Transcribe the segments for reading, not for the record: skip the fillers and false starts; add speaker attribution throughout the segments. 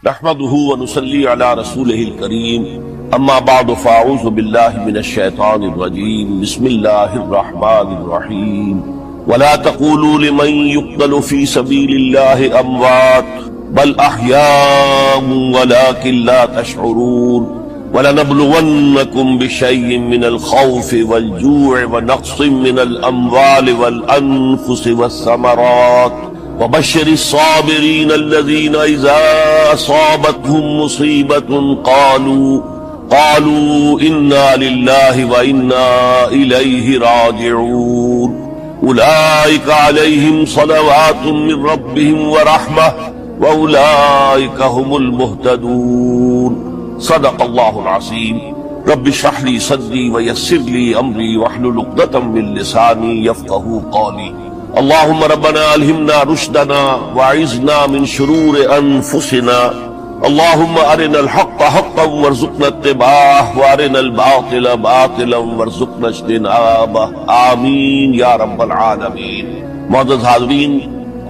Speaker 1: نحمده ونصلي على رسوله الكريم اما بعد فاعوذ بالله من الشيطان الرجيم بسم الله الرحمن الرحيم ولا تقولوا لمن يقتل في سبيل الله اموات بل احياء ولكن لا تشعرون ولنبلونكم بشيء من الخوف والجوع ونقص من الاموال والانفس والثمرات وبشر الصابرين الذين إذا أصابتهم مصيبة قالوا إنا لله وإنا إليه راجعون أولئك عليهم صلوات من ربهم ورحمة وأولئك هم المهتدون صدق الله العظيم رب اشرح لي صدري ويسر لي أمري واحلل عقدة من لساني يفقهوا قولي اللهم ربنا الہمنا رشدنا واعذنا من شرور انفسنا اللهم ارنا الحق حقا وارزقنا اتباعه وارنا الباطل باطلا وارزقنا اجتنابه آمین یا رب العالمین۔ معزز حاضرین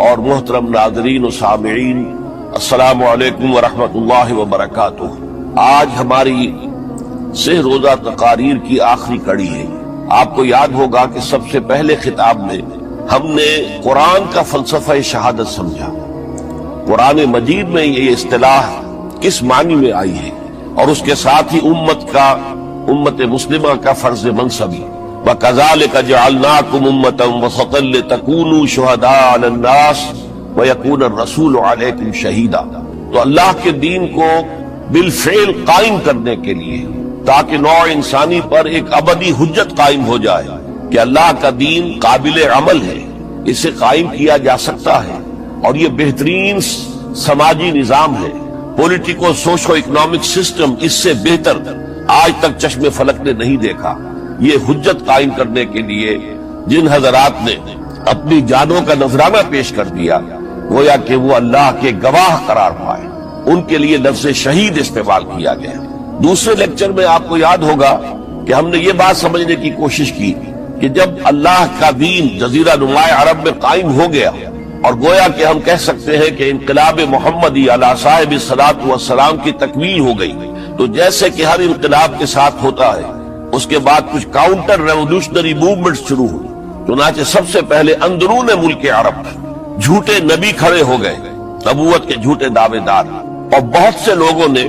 Speaker 1: اور محترم ناظرین و سامعین، السلام علیکم ورحمۃ اللہ وبرکاتہ۔ آج ہماری سہ روزہ تقاریر کی آخری کڑی ہے۔ آپ کو یاد ہوگا کہ سب سے پہلے خطاب میں ہم نے قرآن کا فلسفہ شہادت سمجھا، قرآن مجید میں یہ اصطلاح کس معنی میں آئی ہے، اور اس کے ساتھ ہی امت مسلمہ کا فرض منصبی وَكَذَلِكَ جَعَلْنَاكُمْ أُمَّةً وَسَطًا لِتَكُونُوا شُهَدَاءَ عَلَى النَّاسِ وَيَكُونَ الرَّسُولُ عَلَيْكُمْ شَهِيدًا، تو اللہ کے دین کو بالفعل قائم کرنے کے لیے، تاکہ نوع انسانی پر ایک ابدی حجت قائم ہو جائے کہ اللہ کا دین قابل عمل ہے، اسے قائم کیا جا سکتا ہے، اور یہ بہترین سماجی نظام ہے، پولیٹیکو سوشو اکنامک سسٹم اس سے بہتر آج تک چشم فلک نے نہیں دیکھا۔ یہ حجت قائم کرنے کے لیے جن حضرات نے اپنی جانوں کا نذرانہ پیش کر دیا، گویا کہ وہ اللہ کے گواہ قرار پائے، ان کے لیے لفظ شہید استعمال کیا گیا۔ دوسرے لیکچر میں آپ کو یاد ہوگا کہ ہم نے یہ بات سمجھنے کی کوشش کی کہ جب اللہ کا دین جزیرہ نماء عرب میں قائم ہو گیا، اور گویا کہ ہم کہہ سکتے ہیں کہ انقلاب محمدی علی صاحب الصلاۃ والسلام کی تکمیل ہو گئی، تو جیسے کہ ہر انقلاب کے ساتھ ہوتا ہے، اس کے بعد کچھ کاؤنٹر ریولوشنری موومنٹ شروع ہوئی۔ چنانچہ سب سے پہلے اندرون ملک عرب جھوٹے نبی کھڑے ہو گئے، نبوت کے جھوٹے دعوے دار، اور بہت سے لوگوں نے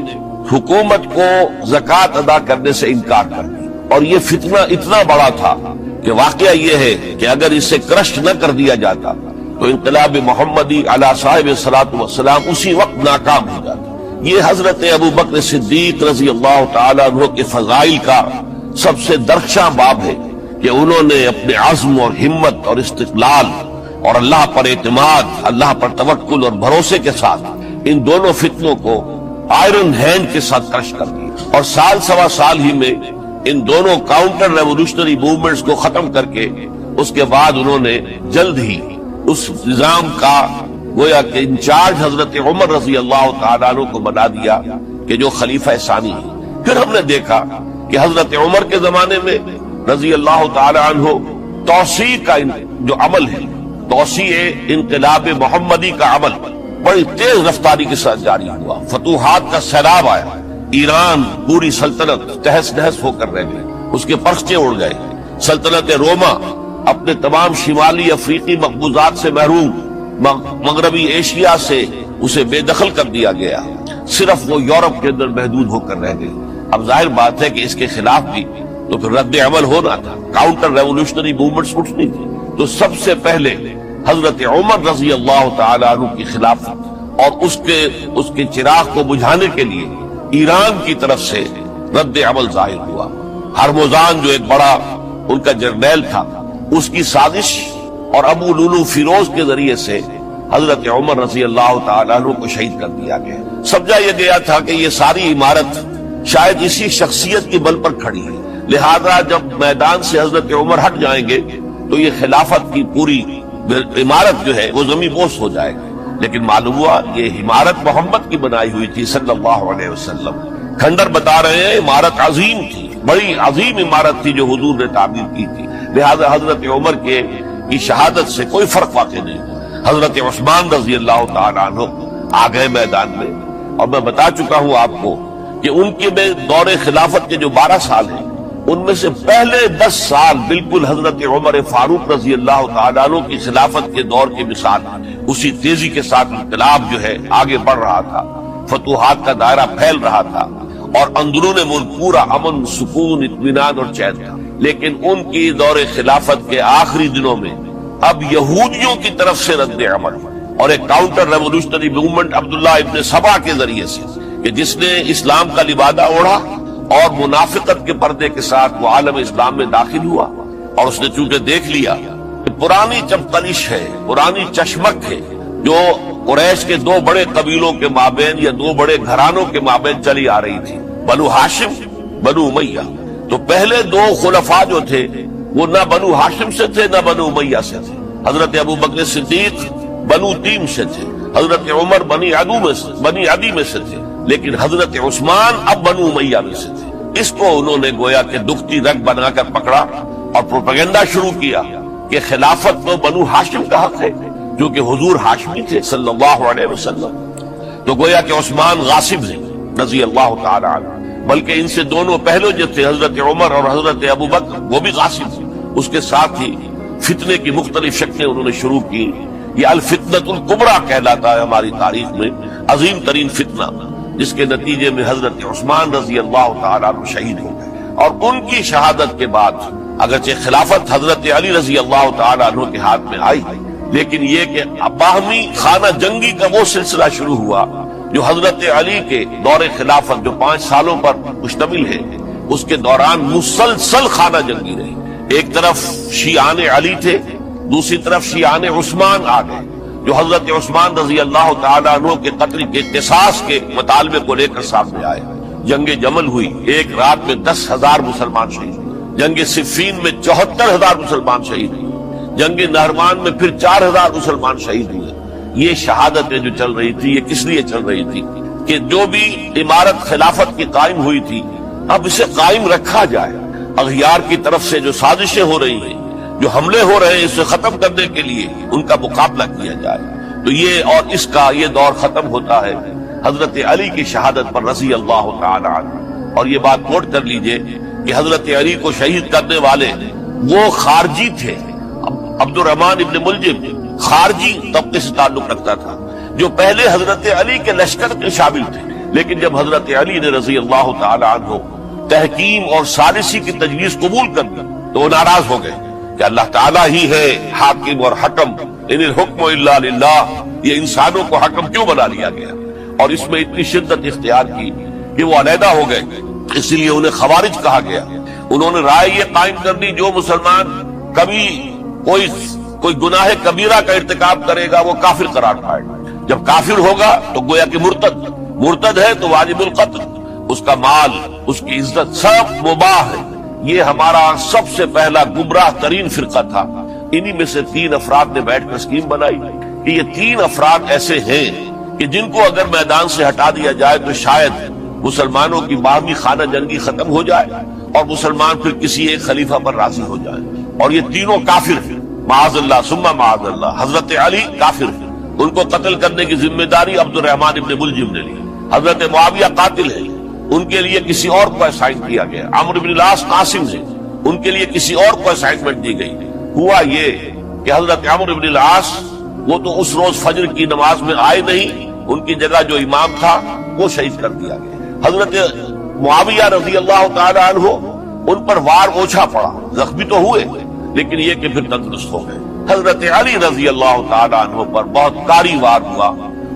Speaker 1: حکومت کو زکوٰۃ ادا کرنے سے انکار کر دیا، اور یہ فتنہ اتنا بڑا تھا کہ واقعہ یہ ہے کہ اگر اسے کرشٹ نہ کر دیا جاتا تو انقلاب محمدی علی صاحب الصلاۃ والسلام اسی وقت ناکام ہو جاتا۔ یہ حضرت ابو بکر صدیق رضی اللہ تعالیٰ عنہ کے فضائل کا سب سے درخشاں باب ہے کہ انہوں نے اپنے عزم اور ہمت اور استقلال اور اللہ پر اعتماد، اللہ پر توکل اور بھروسے کے ساتھ ان دونوں فتنوں کو آئرن ہینڈ کے ساتھ کرش کر دیا، اور سال سوا سال ہی میں ان دونوں کاؤنٹر ریولوشنری موومنٹس کو ختم کر کے اس کے بعد انہوں نے جلد ہی اس نظام کا گویا کہ انچارج حضرت عمر رضی اللہ تعالیٰ عنہ کو بنا دیا کہ جو خلیفہ ثانی ہے۔ پھر ہم نے دیکھا کہ حضرت عمر کے زمانے میں رضی اللہ تعالیٰ عنہ توسیع کا جو عمل ہے، توسیع انقلاب محمدی کا عمل بڑی تیز رفتاری کے ساتھ جاری ہوا، فتوحات کا سیلاب آیا، ایران پوری سلطنت تہس نہس ہو کر رہ گئی، اس کے پرچے اڑ گئے، سلطنت روما اپنے تمام شمالی افریقی مقبوضات سے محروم، مغربی ایشیا سے اسے بے دخل کر دیا گیا، صرف وہ یورپ کے اندر محدود ہو کر رہ گئی۔ اب ظاہر بات ہے کہ اس کے خلاف بھی تو پھر رد عمل ہونا تھا، کاؤنٹر ریولوشنری موومنٹس اٹھنی تھی، تو سب سے پہلے حضرت عمر رضی اللہ تعالیٰ عنہ کی خلافت اور اس کے چراغ کو بجھانے کے لیے ایران کی طرف سے رد عمل ظاہر ہوا۔ ہرموزان جو ایک بڑا ان کا جرنیل تھا، اس کی سازش اور ابو لولو فیروز کے ذریعے سے حضرت عمر رضی اللہ تعالیٰ عنہ کو شہید کر دیا گیا۔ سمجھا یہ گیا تھا کہ یہ ساری عمارت شاید اسی شخصیت کی بل پر کھڑی ہے، لہذا جب میدان سے حضرت عمر ہٹ جائیں گے تو یہ خلافت کی پوری عمارت جو ہے وہ زمین بوس ہو جائے گی۔ لیکن معلوم ہوا یہ عمارت محمد کی بنائی ہوئی تھی صلی اللہ علیہ وسلم۔ کھنڈر بتا رہے ہیں عمارت عظیم تھی، بڑی عظیم عمارت تھی جو حضور نے تعمیر کی تھی، لہذا حضرت عمر کی شہادت سے کوئی فرق واقع نہیں۔ حضرت عثمان رضی اللہ تعالیٰ عنہ آ گئے میدان میں، اور میں بتا چکا ہوں آپ کو کہ ان کے میں دور خلافت کے جو 12 سال ہیں ان میں سے پہلے 10 سال بالکل حضرت عمر فاروق رضی اللہ تعالیٰ عنہ کی خلافت کے دور کی مثال، اسی تیزی کے ساتھ انقلاب جو ہے آگے بڑھ رہا تھا، فتوحات کا دائرہ پھیل رہا تھا اور اندرون ملک پورا امن، سکون، اطمینان اور چین تھا۔ لیکن ان کی دور خلافت کے آخری دنوں میں اب یہودیوں کی طرف سے رد عمل اور ایک کاؤنٹر ریولوشنری موومنٹ عبداللہ ابن سبا کے ذریعے سے، کہ جس نے اسلام کا لبادہ اوڑھا اور منافقت کے پردے کے ساتھ وہ عالم اسلام میں داخل ہوا، اور اس نے چونکہ دیکھ لیا کہ پرانی چپقلش ہے، پرانی چشمک ہے جو قریش کے 2 بڑے قبیلوں کے مابین یا 2 بڑے گھرانوں کے مابین چلی آ رہی تھی، بنو ہاشم، بنو امیہ۔ تو پہلے 2 خلفاء جو تھے وہ نہ بنو ہاشم سے تھے نہ بنو امیہ سے تھے۔ حضرت ابو بکر صدیق بنو تیم سے تھے، حضرت عمر بنی عدی میں سے تھے، لیکن حضرت عثمان اب بنو امیہ میں سے تھے۔ اس کو انہوں نے گویا کہ دکھتی رگ بنا کر پکڑا اور پروپیگنڈا شروع کیا کہ خلافت تو بنو ہاشم کا حق ہے، جو کہ حضور ہاشمی تھے صلی اللہ علیہ وسلم۔ تو گویا کہ عثمان غاصب ہیں رضی اللہ تعالی عنہ، بلکہ ان سے دونوں پہلے جو تھے حضرت عمر اور حضرت ابو بکر وہ بھی غاصب تھے۔ اس کے ساتھ ہی فتنے کی مختلف شکلیں انہوں نے شروع کی۔ یہ الفتنۃ الکبریٰ کہلاتا ہے ہماری تاریخ میں، عظیم ترین فتنہ، جس کے نتیجے میں حضرت عثمان رضی اللہ تعالیٰ عنہ شہید ہو گئے۔ اور ان کی شہادت کے بعد اگرچہ خلافت حضرت علی رضی اللہ تعالیٰ عنہ کے ہاتھ میں آئی، لیکن یہ کہ باہمی خانہ جنگی کا وہ سلسلہ شروع ہوا جو حضرت علی کے دور خلافت جو 5 سالوں پر مشتمل ہے، اس کے دوران مسلسل خانہ جنگی رہی۔ ایک طرف شیعان علی تھے، دوسری طرف شیعان عثمان آ گئے، جو حضرت عثمان رضی اللہ تعالیٰ عنہ کے قتل کے قصاص کے مطالبے کو لے کر سامنے آئے۔ جنگ جمل ہوئی، ایک رات میں 10,000 مسلمان شہید ہوئے۔ جنگ صفین میں 74,000 مسلمان شہید ہوئے۔ جنگ نہروان میں پھر 4,000 مسلمان شہید ہوئے۔ یہ شہادتیں جو چل رہی تھی، یہ کس لیے چل رہی تھی کہ جو بھی عمارت خلافت کی قائم ہوئی تھی اب اسے قائم رکھا جائے۔ اغیار کی طرف سے جو سازشیں ہو رہی ہیں، جو حملے ہو رہے ہیں، اسے ختم کرنے کے لیے ان کا مقابلہ کیا جائے۔ تو یہ اور اس کا یہ دور ختم ہوتا ہے حضرت علی کی شہادت پر رضی اللہ تعالی عنہ۔ اور یہ بات نوٹ کر لیجئے کہ حضرت علی کو شہید کرنے والے وہ خارجی تھے۔ عبد الرحمن ابن ملجم خارجی طبقے سے تعلق رکھتا تھا، جو پہلے حضرت علی کے لشکر کے شامل تھے، لیکن جب حضرت علی نے رضی اللہ تعالی عنہ تحکیم اور ثالثی کی تجویز قبول کر دی تو وہ ناراض ہو گئے کہ اللہ تعالیٰ ہی ہے حاکم اور حکم، ان الحکم الا للہ، یہ انسانوں کو حکم کیوں بنا لیا گیا؟ اور اس میں اتنی شدت اختیار کی کہ وہ علیحدہ ہو گئے، اس لیے انہیں خوارج کہا گیا۔ انہوں نے رائے یہ قائم کر دی جو مسلمان کبھی کوئی گناہ کبیرہ کا ارتکاب کرے گا وہ کافر قرار پائے گا، جب کافر ہوگا تو گویا کہ مرتد ہے تو واجب القتل، اس کا مال، اس کی عزت سب مباح ہے۔ یہ ہمارا سب سے پہلا گمراہ ترین فرقہ تھا۔ انہی میں سے 3 افراد نے بیٹھ کر اسکیم بنائی کہ یہ 3 افراد ایسے ہیں کہ جن کو اگر میدان سے ہٹا دیا جائے تو شاید مسلمانوں کی باہمی خانہ جنگی ختم ہو جائے اور مسلمان پھر کسی ایک خلیفہ پر راضی ہو جائے۔ اور یہ تینوں کافر ہیں، معاذ اللہ ثم معاذ اللہ۔ حضرت علی کافر ہیں، ان کو قتل کرنے کی ذمہ داری عبد الرحمن ابن ملجم نے لی۔ حضرت معاویہ قاتل ہے، ان کے لیے کسی اور کو اسائن کیا گیا۔ عمرو بن العاص قاسم ہے، ان کے لیے کسی اور کو اسائنمنٹ دی گئی۔ ہوا یہ کہ حضرت عمرو بن العاص وہ تو اس روز فجر کی نماز میں آئے نہیں، ان کی جگہ جو امام تھا وہ شہید کر دیا گیا۔ حضرت معاویہ رضی اللہ تعالی عنہ ان پر وار اوچھا پڑا، زخمی تو ہوئے لیکن یہ کہ پھر تندرست ہو گئے۔ حضرت علی رضی اللہ تعالی عنہ پر بہت کاری وار ہوا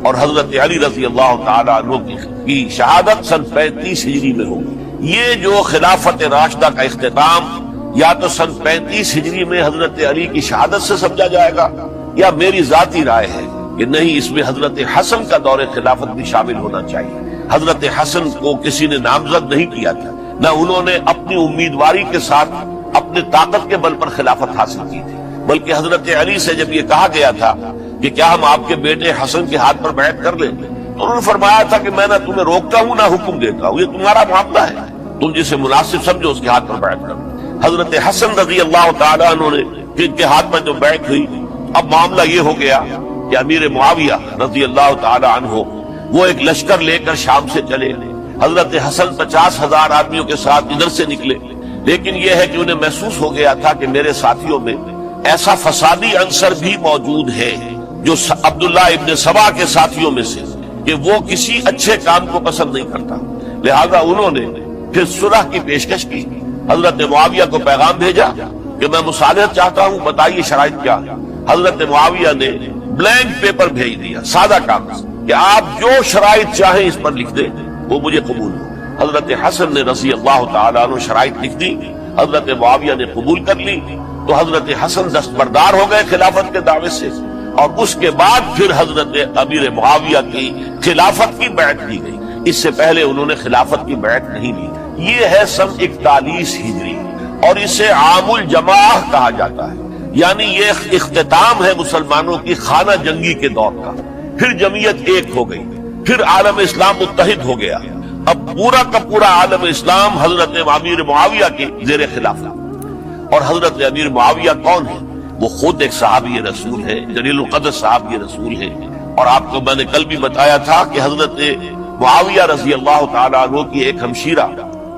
Speaker 1: اور حضرت علی رضی اللہ تعالی عنہ کی شہادت سن 35 ہجری میں ہوگی۔ یہ جو خلافت راشدہ کا اختتام یا تو سن 35 ہجری میں حضرت علی کی شہادت سے سمجھا جائے گا، یا میری ذاتی رائے ہے کہ نہیں، اس میں حضرت حسن کا دور خلافت بھی شامل ہونا چاہیے۔ حضرت حسن کو کسی نے نامزد نہیں کیا تھا، نہ انہوں نے اپنی امیدواری کے ساتھ اپنے طاقت کے بل پر خلافت حاصل کی تھی، بلکہ حضرت علی سے جب یہ کہا گیا تھا کہ کیا ہم آپ کے بیٹے حسن کے ہاتھ پر بیعت کر لیں، تو انہوں نے فرمایا تھا کہ میں نہ تمہیں روکتا ہوں نہ حکم دیتا ہوں، یہ تمہارا معاملہ ہے، تم جسے مناسب سمجھو اس کے ہاتھ پر بیعت کرو۔ حضرت حسن رضی اللہ تعالیٰ عنہ نے جن کے ہاتھ میں جو بیعت ہوئی، اب معاملہ یہ ہو گیا کہ امیر معاویہ رضی اللہ تعالیٰ عنہ وہ ایک لشکر لے کر شام سے چلے، حضرت حسن 50,000 آدمیوں کے ساتھ ادھر سے نکلے، لیکن یہ ہے کہ انہیں محسوس ہو گیا تھا کہ میرے ساتھیوں میں ایسا فسادی عنصر بھی موجود ہے جو عبداللہ ابن سبا کے ساتھیوں میں سے، کہ وہ کسی اچھے کام کو پسند نہیں کرتا، لہذا انہوں نے پھر صلح کی پیشکش کی۔ حضرت معاویہ کو پیغام بھیجا کہ میں مصالحت چاہتا ہوں، بتائیے شرائط کیا ہے۔ حضرت معاویہ نے بلینک پیپر بھیج دیا، سادہ کاغذ، کہ آپ جو شرائط چاہیں اس پر لکھ دیں، وہ مجھے قبول ہو۔ حضرت حسن نے رضی اللہ تعالیٰ عنہ شرائط لکھ دی، حضرت معاویہ نے قبول کر لی، تو حضرت حسن دستبردار ہو گئے خلافت کے دعوے سے، اور اس کے بعد پھر حضرت امیر معاویہ کی خلافت کی بیعت کی گئی۔ اس سے پہلے انہوں نے خلافت کی بیعت نہیں لی۔ یہ ہے سن 41 ہجری، اور اسے عام الجماع کہا جاتا ہے، یعنی یہ اختتام ہے مسلمانوں کی خانہ جنگی کے دور کا۔ پھر جمعیت ایک ہو گئی، پھر عالم اسلام متحد ہو گیا، اب پورا کا پورا عالم اسلام حضرت امیر معاویہ کے زیر خلافت۔ اور حضرت امیر معاویہ کون ہے؟ وہ خود ایک صحابی رسول ہے، جلیل القدر صحابی رسول ہے، اور آپ کو میں نے کل بھی بتایا تھا کہ حضرت معاویہ رضی اللہ تعالیٰ عنہ کی ایک ہمشیرہ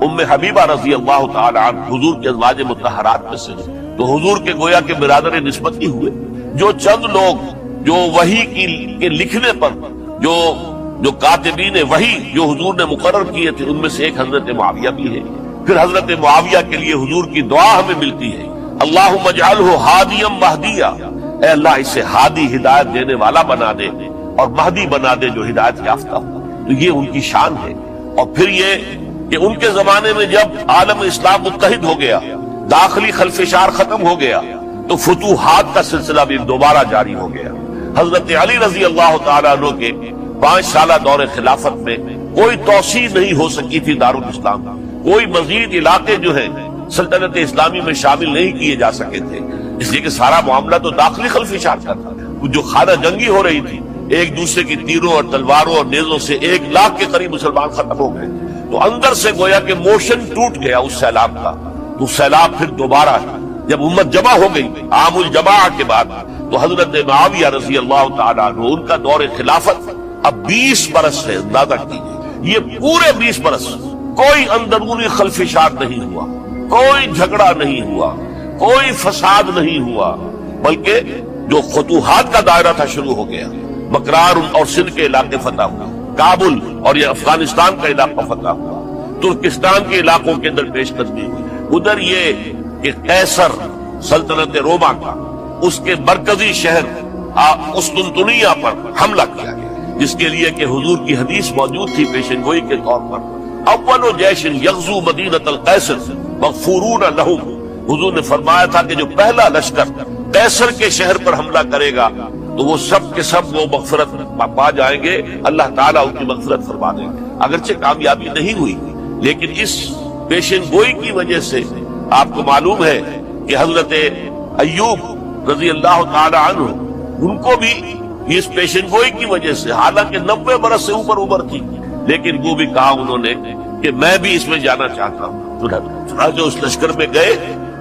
Speaker 1: ام حبیبہ رضی اللہ تعالیٰ عنہ حضور کے ازواج مطہرات میں سے، تو حضور کے گویا کے برادر نسبت ہی ہوئے۔ جو چند لوگ جو وحی کے لکھنے پر جو کاتبین وحی جو حضور نے مقرر کیے تھے، ان میں سے ایک حضرت معاویہ بھی ہے۔ پھر حضرت معاویہ کے لیے حضور کی دعا ہمیں ملتی ہے، اللہم اجعلہ ہادیا مہدیا، اے اللہ اسے ہادی ہدایت دینے والا بنا دے اور مہدی بنا دے جو ہدایت یافتہ ہو۔ تو یہ ان کی شان ہے۔ اور پھر یہ کہ ان کے زمانے میں جب عالم اسلام متحد ہو گیا، داخلی خلفشار ختم ہو گیا، تو فتوحات کا سلسلہ بھی دوبارہ جاری ہو گیا۔ حضرت علی رضی اللہ تعالیٰ عنہ کے 5 سالہ دور خلافت میں کوئی توسیع نہیں ہو سکی تھی دارالاسلام، کوئی مزید علاقے جو ہیں سلطنت اسلامی میں شامل نہیں کیے جا سکے تھے، اس لیے کہ سارا معاملہ تو داخلی خلفشار کا تھا۔ جو خانہ جنگی ہو رہی تھی، ایک دوسرے کی تیروں اور تلواروں اور نیزوں سے 1 لاکھ کے قریب مسلمان ختم ہو گئے، تو اندر سے گویا کہ موشن ٹوٹ گیا اس سیلاب کا۔ تو سیلاب پھر دوبارہ جب امت جمع ہو گئی عام الجماع کے بعد، تو حضرت معاویہ رضی اللہ تعالیٰ عنہ ان کا دور خلافت اب 20 برس ہے، اندازہ کیجیے، یہ پورے 20 برس کوئی اندرونی خلفشار نہیں ہوا، کوئی جھگڑا نہیں ہوا، کوئی فساد نہیں ہوا، بلکہ جو فتوحات کا دائرہ تھا شروع ہو گیا۔ مکران اور سندھ کے علاقے فتح ہوئے، کابل اور یہ افغانستان کا علاقہ فتح ہوا، ترکستان کے علاقوں کے اندر پیش قدمی ہوئی۔ ادھر یہ کہ قیصر سلطنت روما کا اس کے مرکزی شہر قسطنطنیہ پر حملہ کیا گیا، جس کے لیے کہ حضور کی حدیث موجود تھی پیشن گوئی کے طور پر، اول جیش یغزو مدینۃ القیصر مغفورون لہم، حضور نے فرمایا تھا کہ جو پہلا لشکر قیصر کے شہر پر حملہ کرے گا تو وہ سب کے سب وہ مغفرت پا جائیں گے، اللہ تعالیٰ ان کی مغفرت فرما دیں گے۔ اگرچہ کامیابی نہیں ہوئی، لیکن اس پیشن گوئی کی وجہ سے آپ کو معلوم ہے کہ حضرت ایوب رضی اللہ تعالی عنہ ان کو بھی اس پیشن گوئی کی وجہ سے، حالانکہ 90 برس سے اوپر عمر تھی، لیکن وہ بھی کہا انہوں نے کہ میں بھی اس میں جانا چاہتا ہوں، چنانچہ اس لشکر میں گئے،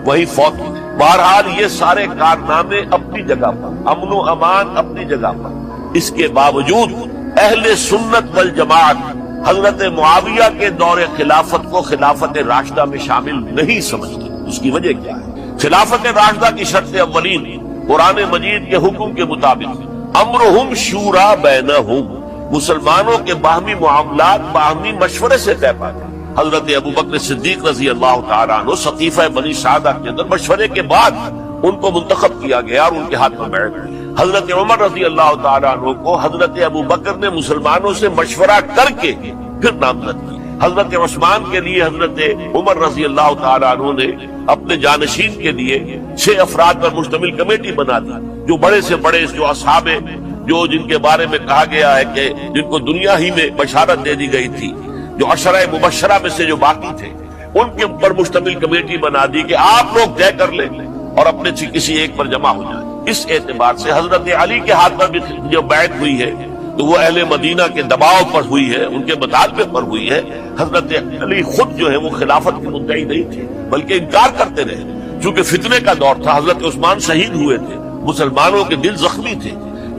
Speaker 1: وہی فوت ہوئے۔ بہرحال یہ سارے کارنامے اپنی جگہ پر، امن و امان اپنی جگہ پر، اس کے باوجود اہل سنت والجماعت حضرت معاویہ کے دور خلافت کو خلافت راشدہ میں شامل نہیں سمجھتے۔ اس کی وجہ کیا ہے؟ خلافت راشدہ کی شرط اولین قرآن مجید کے حکم کے مطابق امرہم شورا بینہم، مسلمانوں کے باہمی معاملات باہمی مشورے سے طے پاتے۔ حضرت ابوبکر صدیق رضی اللہ تعالیٰ عنہ سقیفہ بنی سعدہ کے اندر مشورے کے بعد ان کو منتخب کیا گیا اور ان کے ہاتھ میں بیعت ہوئی۔ حضرت عمر رضی اللہ تعالیٰ عنہ کو حضرت ابوبکر نے مسلمانوں سے مشورہ کر کے پھر نامزد کی۔ حضرت عثمان کے لیے حضرت عمر رضی اللہ تعالیٰ عنہ نے اپنے جانشین کے لیے 6 افراد پر مشتمل کمیٹی بنا دی، جو بڑے سے بڑے جو اصحاب جو جن کے بارے میں کہا گیا ہے کہ جن کو دنیا ہی میں بشارت دے دی گئی تھی، جو عشرہ مبشرہ میں سے جو باقی تھے، ان کے اوپر مشتمل کمیٹی بنا دی کہ آپ لوگ طے کر لیں اور اپنے کسی ایک پر جمع ہو جائیں۔ اس اعتبار سے حضرت علی کے ہاتھ پر بھی جو بیعت ہوئی ہے تو وہ اہل مدینہ کے دباؤ پر ہوئی ہے، ان کے مطالبے پر ہوئی ہے۔ حضرت علی خود جو ہے وہ خلافت کے مدعی نہیں تھے، بلکہ انکار کرتے رہے، چونکہ فتنے کا دور تھا۔ حضرت عثمان شہید ہوئے تھے، مسلمانوں کے دل زخمی تھے،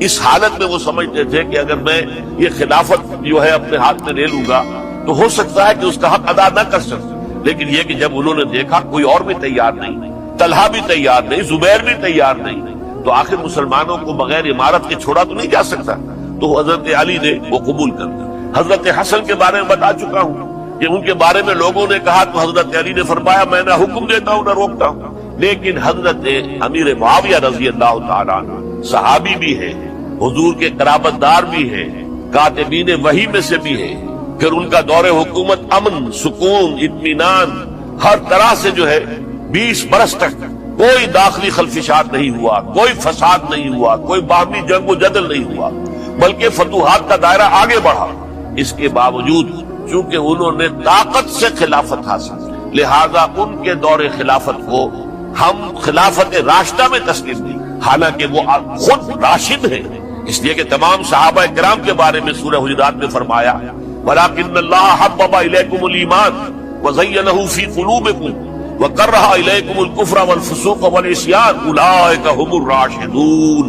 Speaker 1: اس حالت میں وہ سمجھتے تھے کہ اگر میں یہ خلافت جو ہے اپنے ہاتھ میں لے لوں گا تو ہو سکتا ہے کہ اس کا حق ادا نہ کر سکوں، لیکن یہ کہ جب انہوں نے دیکھا کوئی اور بھی تیار نہیں، طلحہ بھی تیار نہیں، زبیر بھی تیار نہیں، تو آخر مسلمانوں کو بغیر امارت کے چھوڑا تو نہیں جا سکتا، تو حضرت علی نے وہ قبول کر دیا۔ حضرت حسن کے بارے میں بتا چکا ہوں کہ ان کے بارے میں لوگوں نے کہا تو حضرت علی نے فرمایا میں نہ حکم دیتا ہوں نہ روکتا ہوں، لیکن حضرت امیر معاویہ رضی اللہ تعالیٰ عنہ صحابی بھی ہے، حضور کے قرابت دار بھی ہے، کاتبین وحی میں سے بھی ہے، پھر ان کا دور حکومت امن، سکون، اطمینان ہر طرح سے جو ہے 20 برس تک کوئی داخلی خلفشات نہیں ہوا، کوئی فساد نہیں ہوا، کوئی باہمی جنگ و جدل نہیں ہوا، بلکہ فتوحات کا دائرہ آگے بڑھا۔ اس کے باوجود چونکہ انہوں نے طاقت سے خلافت حاصل کی، لہذا ان کے دور خلافت کو ہم خلافت راشدہ میں تسلیم دی، حالانکہ وہ خود راشد ہیں، اس لیے کہ تمام صحابہ کرام کے بارے میں سورہ حجرات میں فرمایا وَلَٰكِنَّ اللَّهَ حَبَّبَ إِلَيْكُمُ الْإِيمَانَ وَزَيَّنَهُ فِي قُلُوبِكُمْ وَكَرَّهَ إِلَيْكُمُ الْكُفْرَ وَالْفُسُوقَ وَالْعِصْيَانَ أُولَٰئِكَ هُمُ الرَّاشِدُونَ۔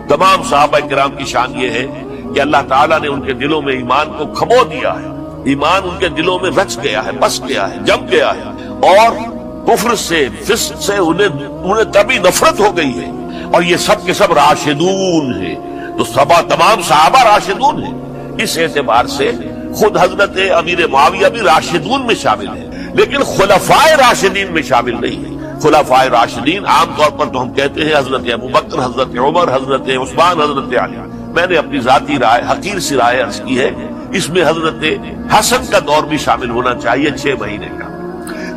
Speaker 1: تمام صحابہ کرام کی شان یہ ہے کہ اللہ تعالیٰ نے ان کے دلوں میں ایمان کو کھبو دیا ہے، ایمان ان کے دلوں میں رچ گیا ہے، بس گیا ہے، جم گیا ہے، اور کفر سے، فسق سے انہیں تبھی نفرت ہو گئی ہے، اور یہ سب کے سب راشدون ہیں۔ تو تمام صحابہ راشدون ہیں، اس اعتبار سے خود حضرت امیر معاویہ بھی راشدون میں شامل ہے، لیکن خلفائے راشدین میں شامل نہیں ہے۔ خلفائے راشدین عام طور پر تو ہم کہتے ہیں حضرت ابوبکر، حضرت عمر، حضرت عثمان، حضرت علی۔ میں نے اپنی ذاتی رائے، حقیر سی رائے عرض کی ہے، اس میں حضرت حسن کا دور بھی شامل ہونا چاہیے 6 مہینے کا،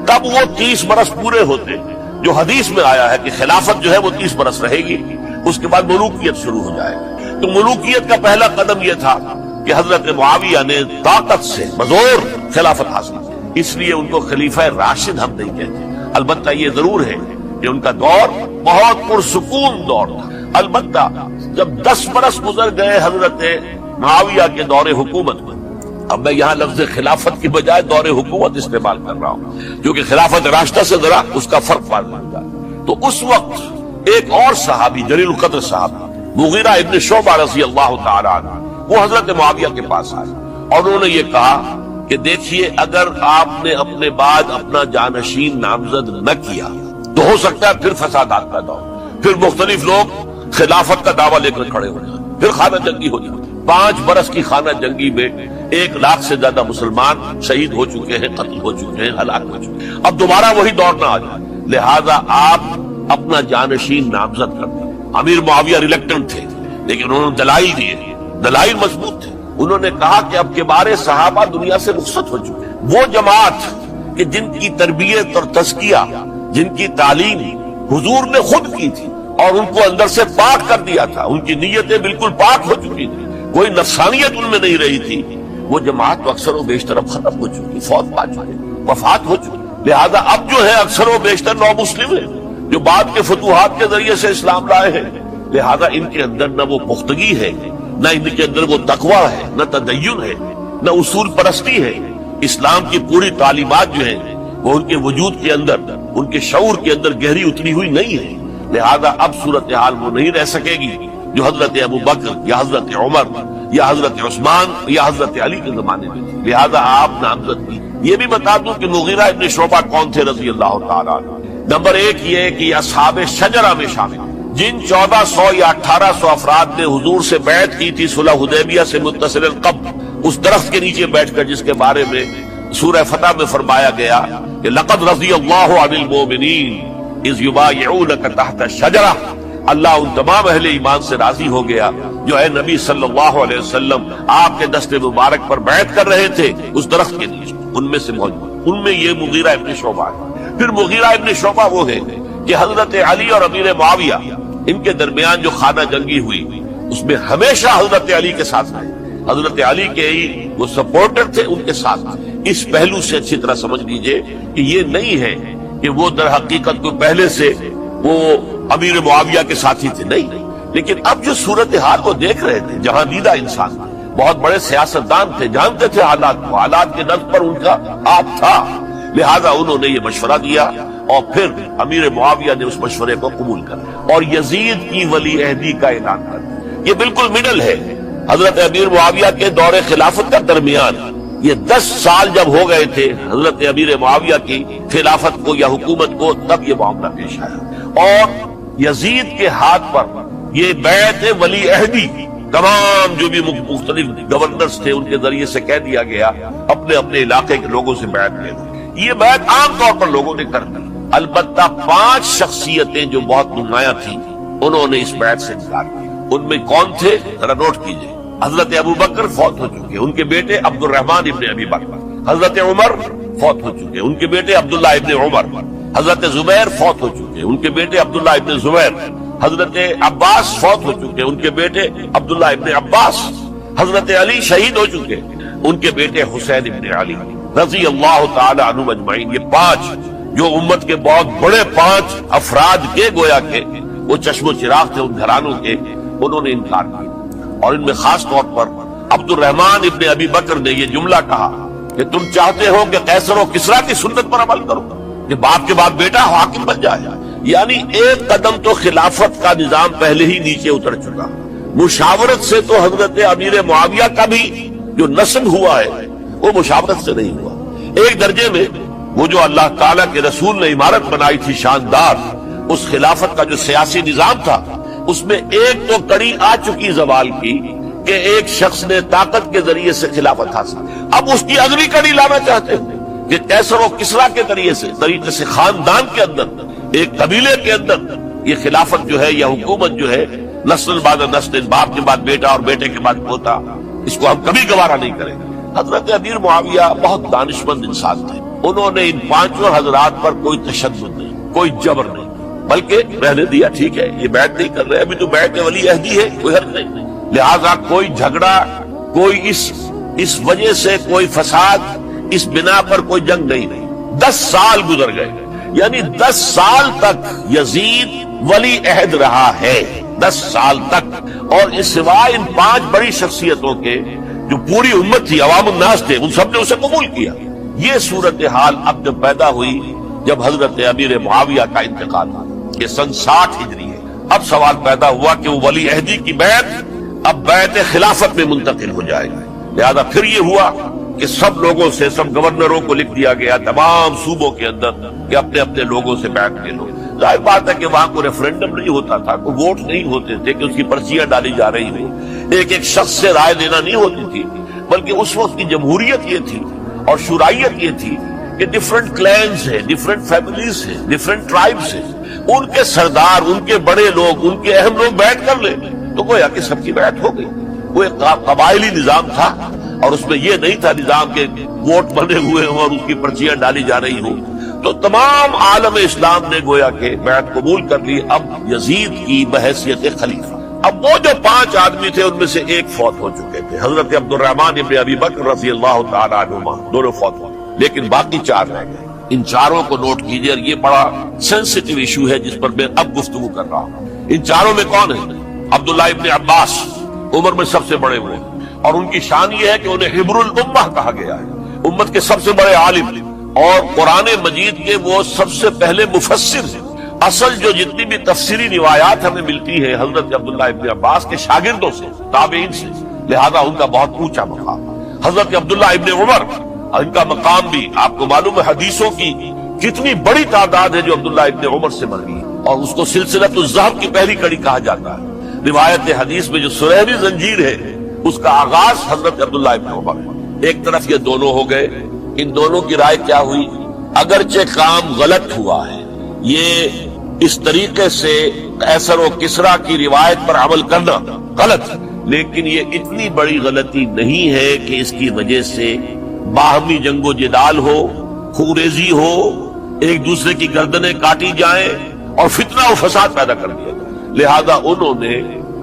Speaker 1: تب وہ 30 برس پورے ہوتے جو حدیث میں آیا ہے کہ خلافت جو ہے وہ 30 برس رہے گی، اس کے بعد ملوکیت شروع ہو جائے گی۔ تو ملوکیت کا پہلا قدم یہ تھا کہ حضرت معاویہ نے طاقت سے بزور خلافت حاصل کی، اس لیے ان کو خلیفہ راشد ہم نہیں کہتے۔ البتہ یہ ضرور ہے کہ ان کا دور بہت پرسکون دور تھا۔ البتہ جب 10 برس گزر گئے حضرت معاویہ کے دور حکومت میں، اب میں یہاں لفظ خلافت کی بجائے دور حکومت استعمال کر رہا ہوں کیونکہ خلافت راشدہ سے ذرا اس کا فرق معلوم ہے، تو اس وقت ایک اور صحابی جلیل القدر صحابی مغیرہ ابن شعبہ رضی اللہ تعالی عنہ وہ حضرت معاویہ کے پاس آئے اور انہوں نے یہ کہا کہ دیکھیے اگر آپ نے اپنے بعد اپنا جانشین نامزد نہ کیا تو ہو سکتا ہے پھر فسادات پیدا ہو، پھر مختلف لوگ خلافت کا دعویٰ لے کر کھڑے ہو جائیں، پھر خانہ جنگی ہو جائے۔ 5 برس کی خانہ جنگی میں 1 لاکھ سے زیادہ مسلمان شہید ہو چکے ہیں، قتل ہو چکے ہیں، ہلاک ہو چکے ہیں۔ اب دوبارہ وہی دور نہ آ جائے، لہذا آپ اپنا جانشین نامزد کر دیں۔ امیر معاویہ ریلیکٹنٹ تھے، لیکن انہوں نے دلائل دیے، دلائل مضبوط تھے۔ انہوں نے کہا کہ اب کبار صحابہ دنیا سے رخصت ہو چکے، وہ جماعت کہ جن کی تربیت اور تزکیہ، جن کی تعلیم حضور نے خود کی تھی اور ان کو اندر سے پاک کر دیا تھا، ان کی نیتیں بالکل پاک ہو چکی تھی، کوئی نفسانیت ان میں نہیں رہی تھی، وہ جماعت تو اکثر و بیشتر اب ختم ہو چکی، فوت پا چکے، وفات ہو چکی۔ لہذا اب جو ہے اکثر و بیشتر نو مسلم ہیں جو بعد کے فتوحات کے ذریعے سے اسلام لائے ہیں، لہذا ان کے اندر نہ وہ پختگی ہے، نہ ان کے اندر وہ تقویٰ ہے، نہ تدین ہے، نہ اصول پرستی ہے۔ اسلام کی پوری تعلیمات جو ہیں وہ ان کے وجود کے اندر، ان کے شعور کے اندر گہری اتری ہوئی نہیں ہے، لہذا اب صورتحال وہ نہیں رہ سکے گی جو حضرت ابوبکر یا حضرت عمر یا حضرت عثمان یا حضرت علی کے زمانے میں تھی، لہذا آپ نامزد کی۔ یہ بھی بتا دوں کہ مغیرہ ابن شعبہ کون تھے رضی اللہ تعالیٰ عنہ۔ نمبر 1 یہ ہے کہ اصحاب شجرہ میں شامل، جن 1400 یا 1800 افراد نے حضور سے بیعت کی تھی صلح حدیبیہ سے متصل قبل، اس درخت کے نیچے بیٹھ کر جس کے بارے میں سورہ فتح میں فرمایا گیا کہ لقد رضی اللہ عن المؤمنین اذ یبایعونک تحت الشجرہ، اللہ ان تمام اہل ایمان سے راضی ہو گیا جو اے نبی صلی اللہ علیہ وسلم آپ کے دست مبارک پر بیعت کر رہے تھے اس درخت کے نیچے، ان میں سے موجود، ان میں یہ مغیرہ ابن شعبہ ہے۔ پھر مغیرہ ابن شعبہ وہ ہے کہ حضرت علی اور امیر معاویہ ان کے درمیان جو خانہ جنگی ہوئی اس میں ہمیشہ حضرت علی کے ساتھ رہے، حضرت علی کے ہی وہ سپورٹر تھے، ان کے ساتھ۔ اس پہلو سے اچھی طرح سمجھ لیجئے کہ یہ نہیں ہے کہ وہ در حقیقت کو پہلے سے وہ امیر معاویہ کے ساتھی تھے، نہیں، لیکن اب جو صورتحال وہ دیکھ رہے تھے، جہاں دیدہ انسان تھے، بہت بڑے سیاستدان تھے، جانتے تھے حالات کو، حالات کے نظر پر ان کا ہاتھ تھا، لہذا انہوں نے یہ مشورہ دیا اور پھر امیر معاویہ نے اس مشورے کو قبول کر اور یزید کی ولی عہدی کا اعلان کر دیا۔ یہ بالکل مڈل ہے حضرت امیر معاویہ کے دور خلافت کا درمیان. یہ 10 سال جب ہو گئے تھے حضرت امیر معاویہ کی خلافت کو یا حکومت کو، تب یہ معاملہ پیش آیا. اور یزید کے ہاتھ پر یہ بیعت ولی عہدی تمام جو بھی مختلف گورنرز تھے ان کے ذریعے سے کہہ دیا گیا اپنے اپنے علاقے کے لوگوں سے بیعت لے لو. یہ بیعت عام طور پر لوگوں نے کر دی. البتہ 5 شخصیتیں جو بہت نمایاں تھیں انہوں نے اس بیعت سے انکار کیا. ان میں کون تھے ذرا نوٹ کیجئے. حضرت ابو بکر فوت ہو چکے، ان کے بیٹے عبد الرحمن ابن ابی بکر. حضرت عمر فوت ہو چکے، ان کے بیٹے عبداللہ ابن عمر. حضرت زبیر فوت ہو چکے، ان کے بیٹے عبداللہ ابن زبیر. حضرت عباس فوت ہو چکے، ان کے بیٹے عبداللہ ابن عباس. حضرت علی شہید ہو چکے، ان کے بیٹے حسین ابن علی رضی اللہ تعالی عنہم اجمعین. یہ 5 جو امت کے بہت بڑے 5 افراد کے گویا کے وہ چشم و چراغ تھے ان گھرانوں کے، انہوں نے انکار کیا. اور ان میں خاص طور پر عبد الرحمن ابن ابی بکر نے یہ جملہ کہا کہ تم چاہتے ہو کہ قیصر و کسریٰ کی سنت پر عمل کرو کہ باپ کے بعد بیٹا حاکم بن جائے. یعنی ایک قدم تو خلافت کا نظام پہلے ہی نیچے اتر چکا. مشاورت سے تو حضرت امیر معاویہ کا بھی جو نسب ہوا ہے وہ مشاورت سے نہیں ہوا. ایک درجے میں وہ جو اللہ تعالیٰ کے رسول نے عمارت بنائی تھی شاندار، اس خلافت کا جو سیاسی نظام تھا اس میں ایک تو کڑی آ چکی زوال کی کہ ایک شخص نے طاقت کے ذریعے سے خلافت حاصل. اب اس کی اگلی کڑی لانا چاہتے ہیں کہ قیصر و کسریٰ کے طریقے سے خاندان کے اندر ایک قبیلے کے اندر یہ خلافت جو ہے یا حکومت جو ہے نسل بعد نسل، باپ کے بعد بیٹا اور بیٹے کے بعد پوتا، اس کو ہم کبھی گوارا نہیں کریں گے. حضرت امیر معاویہ بہت دانشمند انسان تھے. انہوں نے ان 5 حضرات پر کوئی تشدد نہیں، کوئی جبر نہیں، بلکہ رہنے دیا. ٹھیک ہے یہ بیعت نہیں کر رہے، ابھی تو بیعت ولی عہدی ہے، کوئی حرج نہیں. لہذا کوئی جھگڑا، کوئی اس وجہ سے کوئی فساد، اس بنا پر کوئی جنگ نہیں. 10 سال گزر گئے، یعنی 10 سال تک یزید ولی عہد رہا ہے. 10 سال تک. اور اس سوائے ان 5 بڑی شخصیتوں کے جو پوری امت تھی، عوام الناس تھے، ان سب نے اسے قبول کیا. یہ صورتحال اب جب پیدا ہوئی جب حضرت امیر معاویہ کا انتقال ہوا، یہ سن 60 ہجری ہے. اب سوال پیدا ہوا کہ وہ ولی عہدی کی بیعت اب بیعت خلافت میں منتقل ہو جائے گا. لہذا پھر یہ ہوا کہ سب لوگوں سے، سب گورنروں کو لکھ دیا گیا تمام صوبوں کے اندر کہ اپنے اپنے لوگوں سے بیعت لے لو. ظاہر بات ہے کہ وہاں کوئی ریفرنڈم نہیں ہوتا تھا، کوئی ووٹ نہیں ہوتے تھے کہ اس کی پرچیاں ڈالی جا رہی ہوں، ایک شخص سے رائے دینا نہیں ہوتی تھی، بلکہ اس وقت کی جمہوریت یہ تھی اور شورائیت یہ تھی کہ ڈفرنٹ کلینز ہیں، ڈفرنٹ فیملیز ہیں، ڈفرنٹ ٹرائبز ہیں، ان کے سردار، ان کے بڑے لوگ، ان کے اہم لوگ بیعت کر لیں تو گویا کہ سب کی بیعت ہو گئی. وہ ایک قبائلی نظام تھا اور اس میں یہ نہیں تھا نظام کے ووٹ بنے ہوئے ہوں اور اس کی پرچیاں ڈالی جا رہی ہوں. تو تمام عالم اسلام نے گویا کہ بیعت قبول کر لی اب یزید کی بحیثیت خلیفہ. اب وہ جو 5 آدمی تھے ان میں سے ایک فوت ہو چکے تھے، حضرت عبد الرحمن ابن ابی بکر رضی اللہ تعالی عنہما، دونوں فوت ہوئے، لیکن باقی 4 رہ گئے. ان 4 کو نوٹ کیجئے، اور یہ بڑا سینسٹیو ایشو ہے جس پر میں اب گفتگو کر رہا ہوں. ان 4 میں کون ہے؟ عبداللہ ابن عباس، عمر میں سب سے بڑے ہوئے، اور ان کی شان یہ ہے کہ انہیں حبر الامہ کہا گیا ہے، امت کے سب سے بڑے عالم، اور قرآن مجید کے وہ سب سے پہلے مفسر ہیں. اصل جو جتنی بھی تفسیری روایات ہمیں ملتی ہے حضرت عبداللہ ابن عباس کے شاگردوں سے، تابعین سے، لہذا ان کا بہت اونچا مقام. حضرت عبداللہ ابن عمر، ان کا مقام بھی آپ کو معلوم ہے، حدیثوں کی کتنی بڑی تعداد ہے جو عبداللہ ابن عمر سے مروی ہے، اور اس کو سلسلۃ الذہب کی پہلی کڑی کہا جاتا ہے. روایت حدیث میں جو سنہری زنجیر ہے اس کا آغاز حضرت عبداللہ ابن عمر. ایک طرف یہ دونوں ہو گئے، ان دونوں کی رائے کیا ہوئی؟ اگرچہ کام غلط ہوا ہے، یہ اس طریقے سے قیصر و کسریٰ کی روایت پر عمل کرنا غلط، لیکن یہ اتنی بڑی غلطی نہیں ہے کہ اس کی وجہ سے باہمی جنگ و جدال ہو، خوریزی ہو، ایک دوسرے کی گردنیں کاٹی جائیں اور فتنہ و فساد پیدا کر دیا جائے. لہذا انہوں نے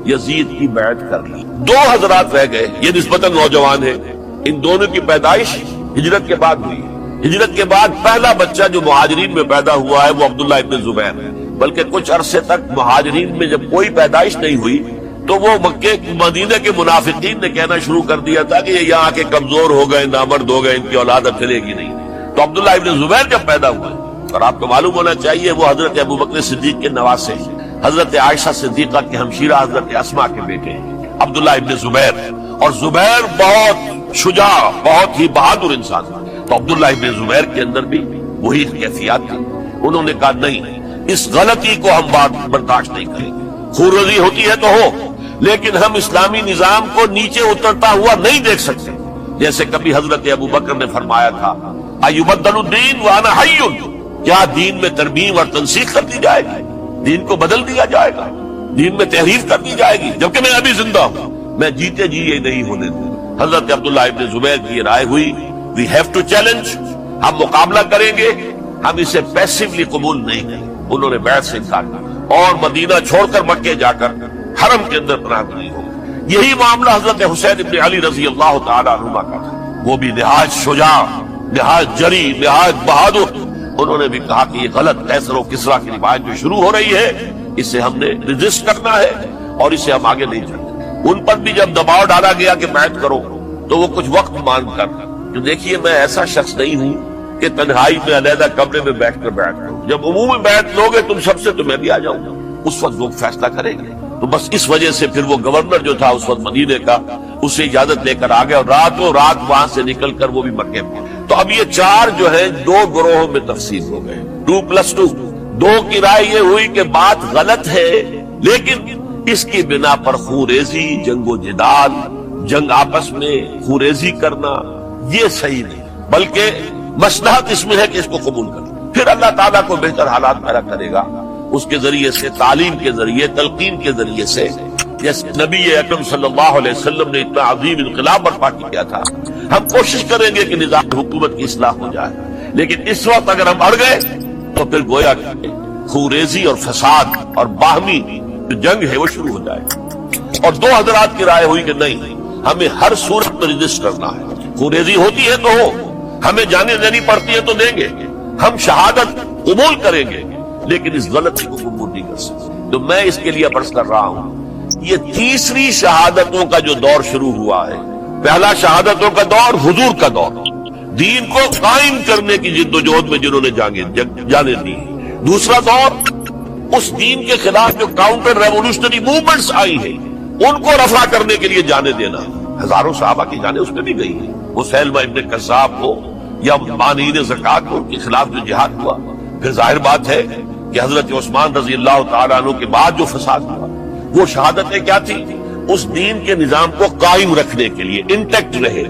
Speaker 1: یزید کی بیعت کر لی. 2 حضرات رہ گئے، یہ نسبتاً نوجوان ہیں. ان دونوں کی پیدائش ہجرت کے بعد ہوئی. ہجرت کے بعد پہلا بچہ جو مہاجرین میں پیدا ہوا ہے وہ عبداللہ ابن زبیر ہے. بلکہ کچھ عرصے تک مہاجرین میں جب کوئی پیدائش نہیں ہوئی تو وہ مکے مدینہ کے منافقین نے کہنا شروع کر دیا تھا کہ یہ یہاں کے کمزور ہو گئے، نامرد ہو گئے، ان کی اولاد اب چلے گی نہیں. تو عبداللہ ابن زبیر جب پیدا ہوئے، اور آپ کو معلوم ہونا چاہیے وہ حضرت ابوبکر صدیق کے نواسے ہیں، حضرت عائشہ صدیقہ کے ہمشیرہ حضرت اسماء کے بیٹے ہیں. عبداللہ ابن زبیر، اور زبیر بہت شجاع، بہت ہی بہادر انسان تھا، تو عبداللہ ابن زبیر کے اندر بھی وہی کیفیات تھی۔ انہوں نے کہا نہیں، اس غلطی کو ہم برداشت نہیں کریں گے، خونریزی ہوتی ہے تو ہو، لیکن ہم اسلامی نظام کو نیچے اترتا ہوا نہیں دیکھ سکتے۔ جیسے کبھی حضرت ابو بکر نے فرمایا تھا ایبدل الدین وانا حی، کیا دین میں ترمیم اور تنسیخ کر دی جائے گی، دین کو بدل دیا جائے گا، دین میں تحریف کر دی جائے گی جبکہ میں ابھی زندہ ہوں، میں جیتے جی یہ نہیں ہونے دوں۔ حضرت عبداللہ ابن زبیر کی رائے ہوئی وی ہیو ٹو چیلنج، ہم مقابلہ کریں گے، ہم اسے پیسیولی قبول نہیں کریں۔ انہوں نے بیعت سے انکار کیا اور مدینہ چھوڑ کر مکے جا کر حرم کے اندر پناہ گزین ہو گئے۔ یہی معاملہ حضرت حسین ابن علی رضی اللہ تعالی عنہما کا تھا، وہ بھی نہایت شجاع، نہایت جری، نہایت بہادر۔ انہوں نے بھی کہا کہ یہ غلط کیسر و کسریٰ کی روایت جو شروع ہو رہی ہے اسے ہم نے ریزسٹ کرنا ہے اور اسے ہم آگے نہیں چلتے۔ ان پر بھی جب دباؤ ڈالا گیا کہ بیعت کرو تو وہ کچھ وقت مانگ کر کہ دیکھیے میں ایسا شخص نہیں ہوں کہ تنہائی میں علیحدہ کمرے میں بیٹھ کر بیعت کروں، جب عمومی بیعت لوگے تم سب سے تو میں بھی آ جاؤں گا، اس وقت لوگ فیصلہ کریں گے۔ تو بس اس وجہ سے پھر وہ گورنر جو تھا اس وقت مدینے کا، اس سے اجازت لے کر آ گئے اور راتوں رات وہاں سے نکل کر وہ بھی مکے میں۔ تو اب یہ چار جو ہے دو گروہوں میں تقسیم ہو گئے، 2+2۔ دو کی رائے یہ ہوئی کہ بات غلط ہے لیکن اس کی بنا پر خونریزی، جنگ و جدال، جنگ آپس میں خونریزی کرنا یہ صحیح نہیں، بلکہ مصلحت اس میں ہے کہ اس کو قبول کر، پھر اللہ تعالیٰ کو بہتر حالات پیدا کرے گا اس کے ذریعے سے، تعلیم کے ذریعے، تلقین کے ذریعے سے۔ جیسے نبی اکرم صلی اللہ علیہ وسلم نے اتنا عظیم انقلاب برپا کیا تھا، ہم کوشش کریں گے کہ نظام حکومت کی اصلاح ہو جائے، لیکن اس وقت اگر ہم اڑ گئے تو پھر گویا کہ خونریزی اور فساد اور باہمی جو جنگ ہے وہ شروع ہو جائے گا۔ اور دو حضرات کی رائے ہوئی کہ نہیں، ہمیں ہر صورت میں رجسٹ کرنا ہے، خونریزی ہوتی ہے تو ہو، ہمیں جانے دینی پڑتی ہے تو دیں گے، ہم شہادت قبول کریں گے لیکن اس غلطی کو قبول نہیں کر سکتے۔ تو میں اس کے لیے عرض کر رہا ہوں یہ تیسری شہادتوں کا جو دور شروع ہوا ہے، پہلا شہادتوں کا دور حضور کا دور، دین کو قائم کرنے کی جد و جہد میں جنہوں نے جانے دی، دوسرا دور اس دین کے خلاف جو کاؤنٹر ریولوشنری موومنٹس آئی ہیں ان کو رفع کرنے کے لیے جانے دینا، ہزاروں صحابہ کی جانیں اس میں بھی گئی ہیں، وہ سیلمہ ابن کذاب ہو یا مانعین زکوٰۃ ہو، ان کے خلاف جو جہاد ہوا۔ پھر ظاہر بات ہے کہ حضرت عثمان رضی اللہ تعالیٰ عنہ کے بعد جو فساد ہوا وہ شہادتیں کیا تھی؟ اس دین کے نظام کو قائم رکھنے کے لیے انٹیکٹ رہے،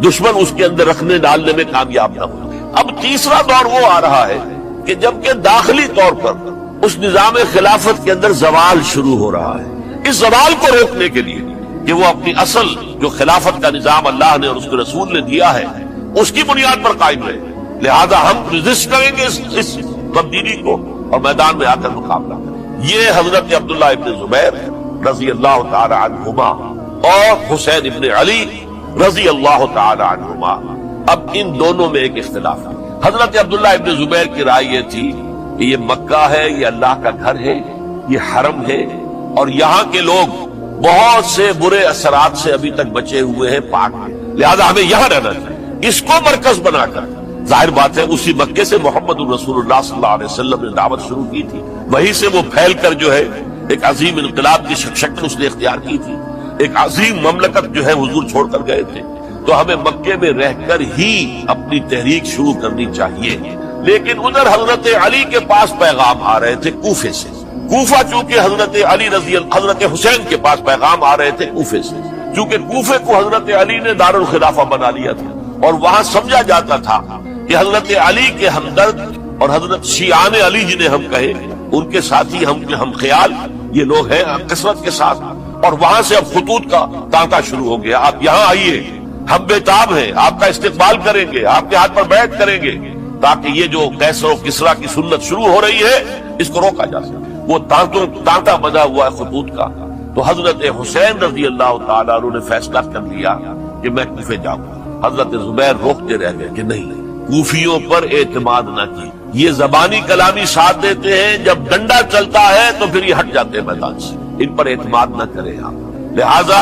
Speaker 1: دشمن اس کے اندر رکھنے ڈالنے میں کامیاب نہ ہو۔ اب تیسرا دور وہ آ رہا ہے کہ جبکہ داخلی طور پر اس نظام خلافت کے اندر زوال شروع ہو رہا ہے، اس زوال کو روکنے کے لیے کہ وہ اپنی اصل جو خلافت کا نظام اللہ نے اور اس کے رسول نے دیا ہے اس کی بنیاد پر قائم رہے، لہذا ہم ریزسٹ کریں گے اس تبدیلی کو اور میدان میں آ کر مقابلہ کریں۔ یہ حضرت عبداللہ ابن زبیر رضی اللہ تعالی عنہما اور حسین ابن علی رضی اللہ تعالی عنہما، اب ان دونوں میں ایک اختلاف ہے۔ حضرت عبداللہ ابن زبیر کی رائے یہ تھی کہ یہ مکہ ہے، یہ اللہ کا گھر ہے، یہ حرم ہے اور یہاں کے لوگ بہت سے برے اثرات سے ابھی تک بچے ہوئے ہیں، پاک ہیں، لہذا ہمیں یہاں رہنا چاہیے۔ اس کو مرکز بنا کر ظاہر بات ہے اسی مکے سے محمد رسول اللہ صلی اللہ علیہ وسلم نے دعوت شروع کی تھی، وہیں سے وہ پھیل کر جو ہے ایک عظیم انقلاب کی شکل اس نے اختیار کی تھی، ایک عظیم مملکت جو ہے حضور چھوڑ کر گئے تھے۔ تو ہمیں مکے میں رہ کر ہی اپنی تحریک شروع کرنی چاہیے، لیکن ادھر حضرت علی کے پاس پیغام آ رہے تھے کوفے سے، کوفہ چونکہ حضرت حسین کے پاس پیغام آ رہے تھے کوفے سے، چونکہ کوفے کو حضرت علی نے دارالخلافہ بنا لیا تھا اور وہاں سمجھا جاتا تھا کہ حضرت علی کے ہمدرد اور حضرت شیعان علی جنہیں ہم کہیں ان کے ساتھی ہم خیال یہ لوگ ہیں کثرت کے ساتھ، اور وہاں سے اب خطوط کا تانتا شروع ہو گیا، آپ یہاں آئیے، ہم بےتاب ہیں، آپ کا استقبال کریں گے، آپ کے ہاتھ پر بیعت کریں گے، تاکہ یہ جو کیسر و کسریٰ کی سنت شروع ہو رہی ہے اس کو روکا جا سکے۔ وہ تانتا بنا ہوا ہے خطوط کا۔ تو حضرت حسین رضی اللہ تعالیٰ عنہ نے فیصلہ کر لیا کہ میں کوفے جاؤں گا۔ حضرت زبیر روکتے رہ گئے کہ نہیں، کوفیوں پر اعتماد نہ کی، یہ زبانی کلامی ساتھ دیتے ہیں، جب ڈنڈا چلتا ہے تو پھر یہ ہٹ جاتے ہیں میدان سے، ان پر اعتماد نہ کریں آپ، لہذا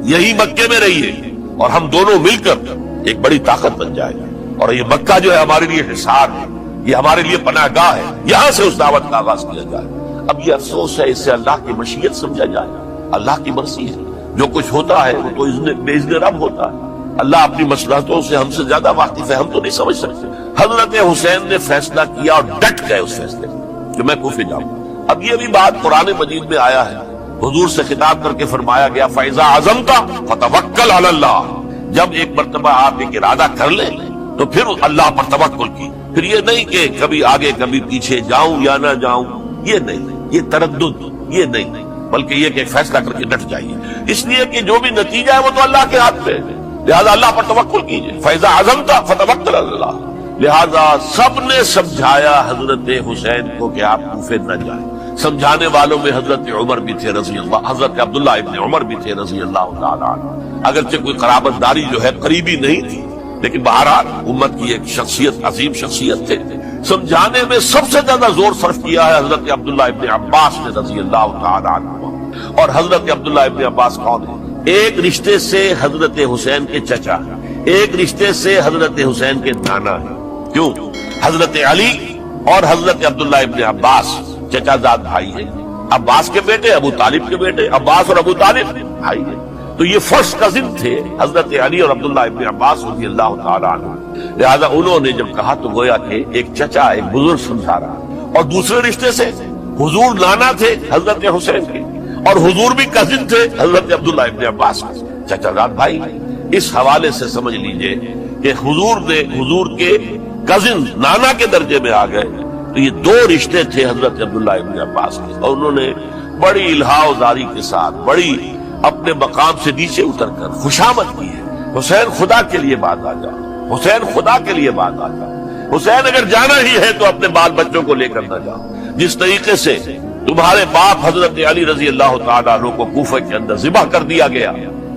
Speaker 1: یہی مکے میں رہیے اور ہم دونوں مل کر ایک بڑی طاقت بن جائے گا، اور یہ مکہ جو ہے ہمارے لیے حصار ہے، یہ ہمارے لیے پناہ گاہ ہے، یہاں سے اس دعوت کا آغاز کیا جائے۔ اب یہ افسوس ہے اس سے اللہ کی مشیت سمجھا جائے، اللہ کی مرضی ہے، جو کچھ ہوتا ہے وہ تو بے اذن رب ہوتا ہے. اللہ اپنی مصلحتوں سے ہم سے زیادہ واقف ہے، ہم تو نہیں سمجھ سکتے. حضرت حسین نے فیصلہ کیا اور ڈٹ گئے اس فیصلے کہ میں کوفے جاؤں. اب یہ بھی بات قرآن مجید میں آیا ہے، حضور سے خطاب کر کے فرمایا گیا فَإِذَا عَزَمْتَ فَتَوَكَّلْ عَلَى اللَّهِ. جب ایک مرتبہ آپ ایک ارادہ کر لیں تو پھر اللہ پر توکل کی. پھر یہ نہیں کہ کبھی آگے کبھی پیچھے جاؤں یا نہ جاؤں، یہ نہیں، یہ تردد یہ نہیں، بلکہ یہ کہ فیصلہ کر کے ڈٹ جائیے، اس لیے کہ جو بھی نتیجہ ہے وہ تو اللہ کے ہاتھ میں ہے. لہذا اللہ پر توکل کیجیے. فَإِذَا عَزَمْتَ فَتَوَكَّلْ عَلَى اللَّهِ. لہذا سب نے سمجھایا حضرت حسین کو کہ آپ کوفے نہ جائیں. سمجھانے والوں میں حضرت عمر بھی تھے رضی اللہ، حضرت عبداللہ ابن عمر بھی تھے رضی اللہ تعالی عنہ. اگرچہ کوئی قرابت داری جو ہے قریبی نہیں تھی، لیکن بہرحال امت کی ایک شخصیت، عظیم شخصیت تھے. سمجھانے میں سب سے زیادہ زور صرف کیا ہے حضرت عبداللہ ابن عباس نے رضی اللہ تعالی عنہ. اور حضرت عبداللہ ابن عباس کون ہے؟ ایک رشتے سے حضرت حسین کے چچا، ایک رشتے سے حضرت حسین کے نانا ہے. کیوں؟ حضرت علی اور حضرت عبداللہ ابن عباس چچا زاد بھائی ہیں. عباس کے بیٹے، ابو طالب کے بیٹے، عباس اور ابو طالب بھائی ہیں. تو یہ فرسٹ کزن تھے حضرت علی اور عبداللہ ابن عباس رضی اللہ تعالی عنہ. لہذا انہوں نے جب کہا تو گویا کہ ایک چچا، ایک بزرگ سمجھا رہا. اور دوسرے رشتے سے حضور نانا تھے حضرت حسین کے، اور حضور بھی کزن تھے حضرت عبداللہ ابن عباس کے، چچا زاد بھائی. اس حوالے سے سمجھ لیجئے کہ حضور کے کزن نانا کے درجے میں آ گئے. تو یہ دو رشتے تھے حضرت عبداللہ ابن عباس کے، اور انہوں نے بڑی الہا زاری کے ساتھ، بڑی اپنے مقام سے نیچے اتر کر خوشامد کی ہے. حسین خدا کے لیے بات آ جا، حسین خدا کے لیے بات آ جا. حسین اگر جانا ہی ہے تو اپنے بال بچوں کو لے کر نہ جاؤ. جس طریقے سے تمہارے باپ حضرت علی رضی اللہ تعالیٰ عنہ کو کوفہ کے اندر ذبح کر دیا گیا،